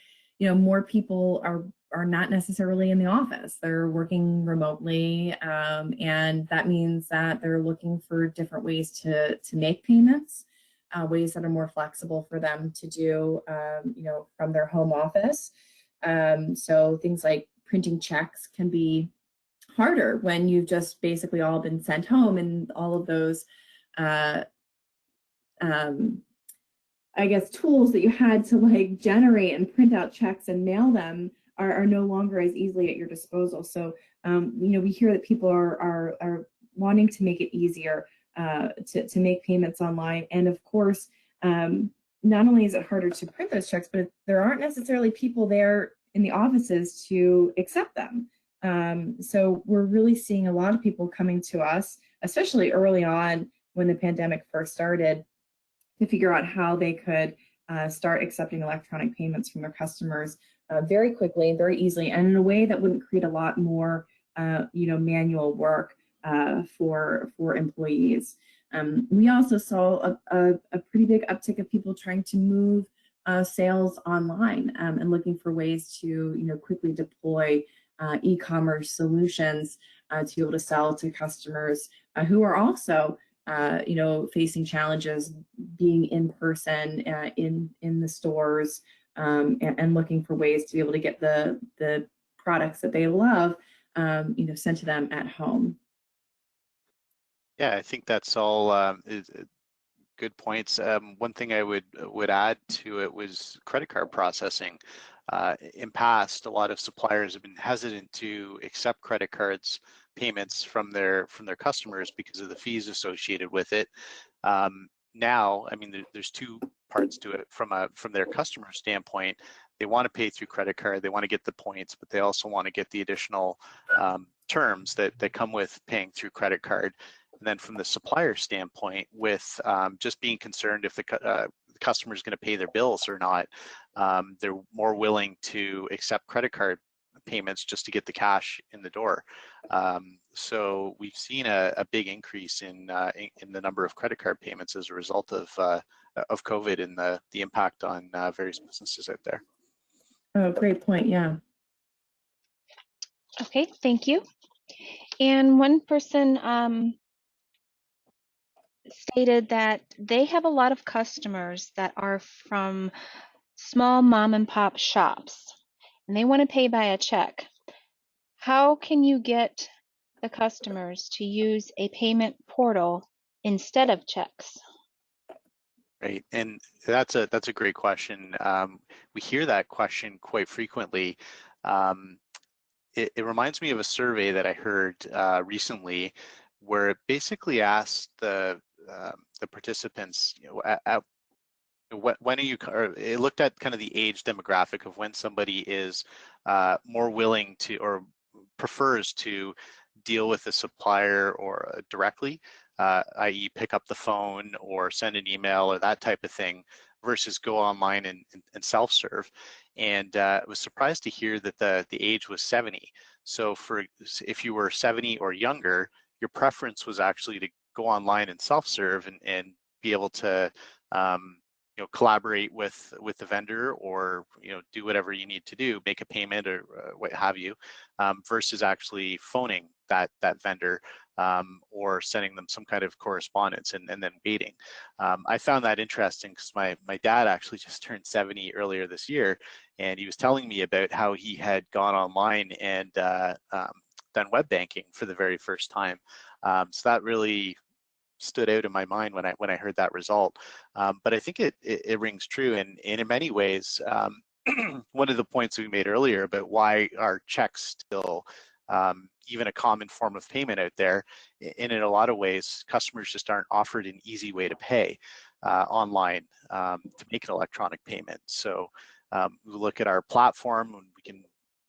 more people are not necessarily in the office. They're working remotely, and that means that they're looking for different ways to make payments, ways that are more flexible for them to do, from their home office. So things like printing checks can be harder when you've just basically all been sent home, and all of those I guess tools that you had to like generate and print out checks and mail them are no longer as easily at your disposal. So we hear that people are wanting to make it easier to make payments online. And of course, not only is it harder to print those checks, but there aren't necessarily people there in the offices to accept them. So we're really seeing a lot of people coming to us, especially early on when the pandemic first started, to figure out how they could start accepting electronic payments from their customers very quickly and very easily, and in a way that wouldn't create a lot more manual work for employees. We also saw a pretty big uptick of people trying to move sales online and looking for ways to quickly deploy e-commerce solutions to be able to sell to customers who are also facing challenges being in person in the stores and looking for ways to be able to get the products that they love sent to them at home. Yeah, I think that's all good points. One thing I would add to it was credit card processing. In past, a lot of suppliers have been hesitant to accept credit cards payments from their customers because of the fees associated with it. Now, I mean, there's two parts to it. From their customer standpoint, they want to pay through credit card, they want to get the points, but they also want to get the additional terms that come with paying through credit card. And then from the supplier standpoint, with just being concerned if the customer is going to pay their bills or not, they're more willing to accept credit card payments just to get the cash in the door. So we've seen a big increase in the number of credit card payments as a result of COVID and the impact on various businesses out there. Oh, great point. Yeah. Okay, thank you. And one person stated that they have a lot of customers that are from small mom and pop shops, and they want to pay by a check. How can you get the customers to use a payment portal instead of checks? Right, and that's a great question. We hear that question quite frequently. It reminds me of a survey that I heard recently, where it basically asked the participants, when are you, or it looked at kind of the age demographic of when somebody is more willing to or prefers to deal with a supplier or directly, i.e. pick up the phone or send an email or that type of thing, versus go online and self-serve. And I was surprised to hear that the age was 70. So if you were 70 or younger, your preference was actually to go online and self-serve and be able to collaborate with the vendor, or do whatever you need to do, make a payment or what have you, versus actually phoning that vendor or sending them some kind of correspondence and then waiting. I found that interesting because my dad actually just turned 70 earlier this year, and he was telling me about how he had gone online and done web banking for the very first time. So that really stood out in my mind when I heard that result. But I think it rings true, and in many ways, one of the points we made earlier about why are checks still even a common form of payment out there, and in a lot of ways, customers just aren't offered an easy way to pay online to make an electronic payment. So we look at our platform, and we can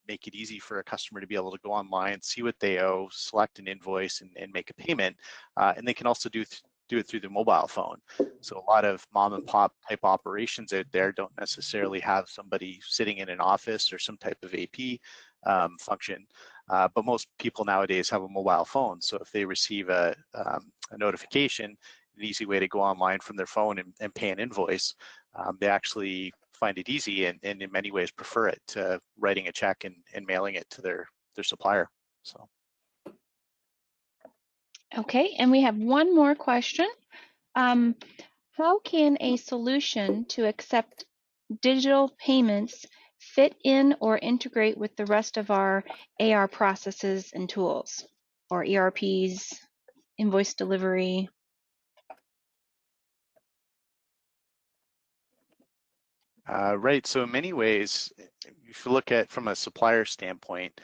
make it easy for a customer to be able to go online, see what they owe, select an invoice, and make a payment. And they can also do it through the mobile phone. So a lot of mom and pop type operations out there don't necessarily have somebody sitting in an office or some type of AP function. But most people nowadays have a mobile phone. So if they receive a notification, an easy way to go online from their phone and pay an invoice, they actually find it easy and in many ways prefer it to writing a check and mailing it to their supplier. So. Okay, and we have one more question. How can a solution to accept digital payments fit in or integrate with the rest of our AR processes and tools, or ERPs, invoice delivery? Right, so in many ways, if you look at from a supplier standpoint,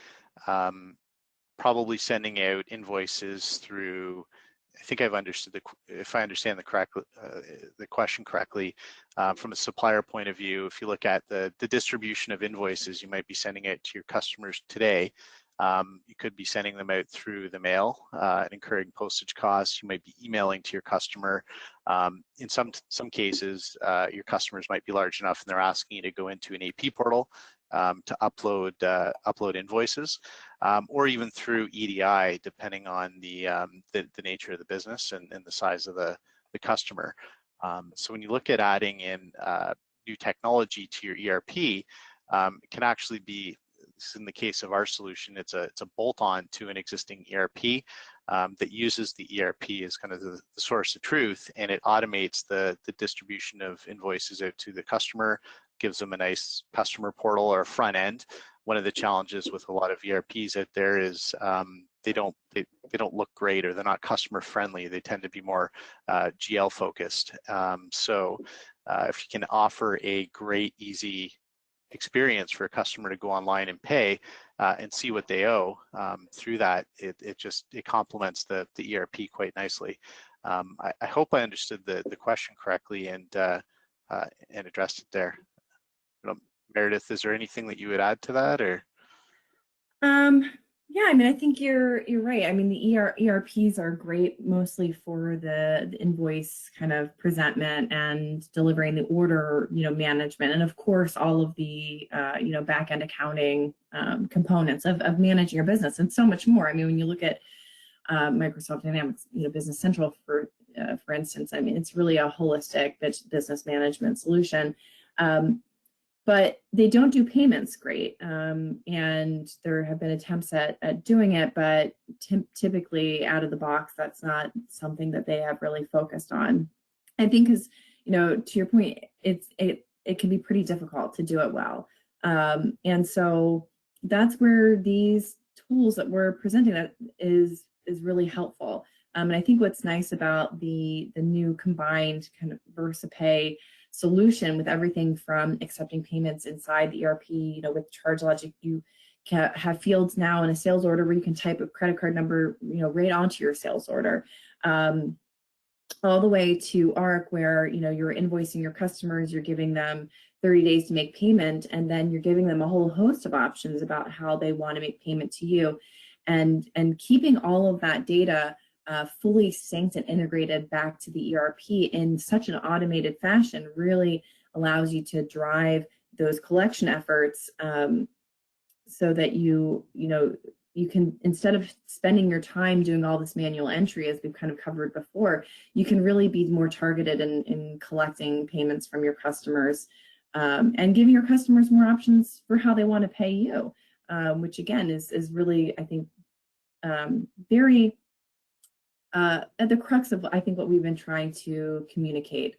probably sending out invoices through, I think I've understood if I understand the question correctly, from a supplier point of view, if you look at the distribution of invoices you might be sending out to your customers today, you could be sending them out through the mail and incurring postage costs. You might be emailing to your customer. In some cases, your customers might be large enough and they're asking you to go into an AP portal to upload invoices, or even through EDI, depending on the nature of the business and the size of the customer. So when you look at adding in new technology to your ERP, it can actually be, in the case of our solution, it's a bolt-on to an existing ERP that uses the ERP as kind of the source of truth, and it automates the distribution of invoices out to the customer, gives them a nice customer portal or front end. One of the challenges with a lot of ERPs out there is they don't look great, or they're not customer friendly. They tend to be more GL focused. So if you can offer a great, easy experience for a customer to go online and pay and see what they owe through that, it complements the ERP quite nicely. I hope I understood the question correctly and addressed it there. Meredith, is there anything that you would add to that, or? Yeah, I mean, I think you're right. I mean, the ERPs are great mostly for the invoice kind of presentment and delivering the order, management, and of course all of the back end accounting components of managing your business and so much more. I mean, when you look at Microsoft Dynamics, Business Central for instance, I mean, it's really a holistic business management solution. But they don't do payments great. And there have been attempts at doing it, but typically out of the box, that's not something that they have really focused on. I think because, to your point, it can be pretty difficult to do it well. And so that's where these tools that we're presenting that is really helpful. And I think what's nice about the new combined kind of VersaPay solution with everything from accepting payments inside the ERP, with ChargeLogic, you can have fields now in a sales order where you can type a credit card number, right onto your sales order. All the way to ARC where, you're invoicing your customers, you're giving them 30 days to make payment, and then you're giving them a whole host of options about how they want to make payment to you. And keeping all of that data fully synced and integrated back to the ERP in such an automated fashion really allows you to drive those collection efforts so that you can, instead of spending your time doing all this manual entry, as we've kind of covered before, you can really be more targeted in collecting payments from your customers and giving your customers more options for how they want to pay you, which again is really, I think, very at the crux of, I think, what we've been trying to communicate,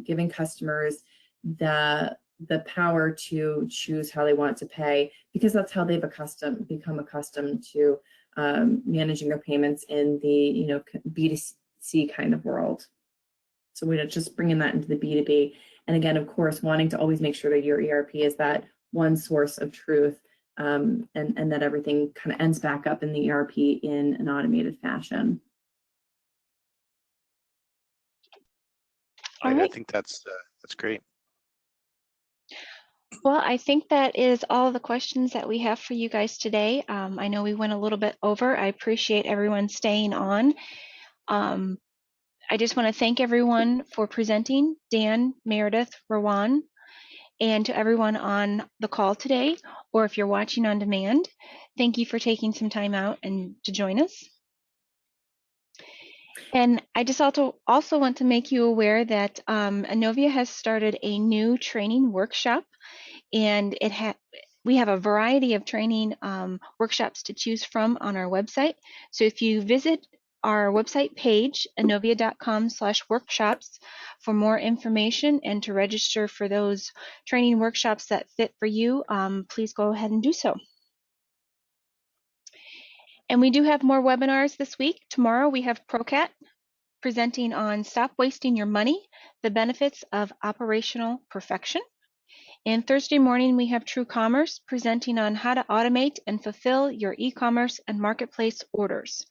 giving customers the power to choose how they want to pay, because that's how they've become accustomed to managing their payments in the B2C kind of world. So we're just bringing that into the B2B. And again, of course, wanting to always make sure that your ERP is that one source of truth, and that everything kind of ends back up in the ERP in an automated fashion. I think that's great. Well, I think that is all the questions that we have for you guys today. I know we went a little bit over. I appreciate everyone staying on. I just want to thank everyone for presenting, Dan, Meredith, Rowan, and to everyone on the call today, or if you're watching on demand, thank you for taking some time out and to join us. And I just also want to make you aware that Inovia has started a new training workshop, and we have a variety of training workshops to choose from on our website. So if you visit our website page, inovia.com/workshops, for more information and to register for those training workshops that fit for you, please go ahead and do so. And we do have more webinars this week. Tomorrow we have ProCat presenting on Stop Wasting Your Money, the benefits of operational perfection. And Thursday morning, we have True Commerce presenting on how to automate and fulfill your e-commerce and marketplace orders.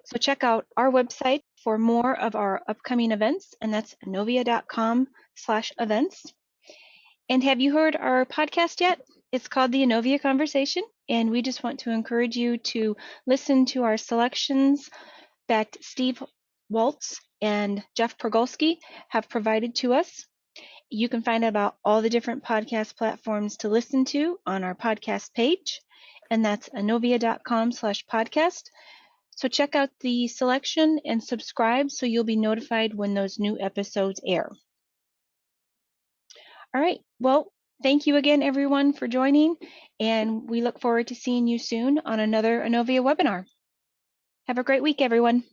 So check out our website for more of our upcoming events, and that's inovia.com/events. And have you heard our podcast yet? It's called the Inovia Conversation, and we just want to encourage you to listen to our selections that Steve Waltz and Jeff Pergolski have provided to us. You can find out about all the different podcast platforms to listen to on our podcast page, and that's inovia.com/podcast. So check out the selection and subscribe so you'll be notified when those new episodes air. All right, well, thank you again, everyone, for joining, and we look forward to seeing you soon on another Inovia webinar. Have a great week, everyone.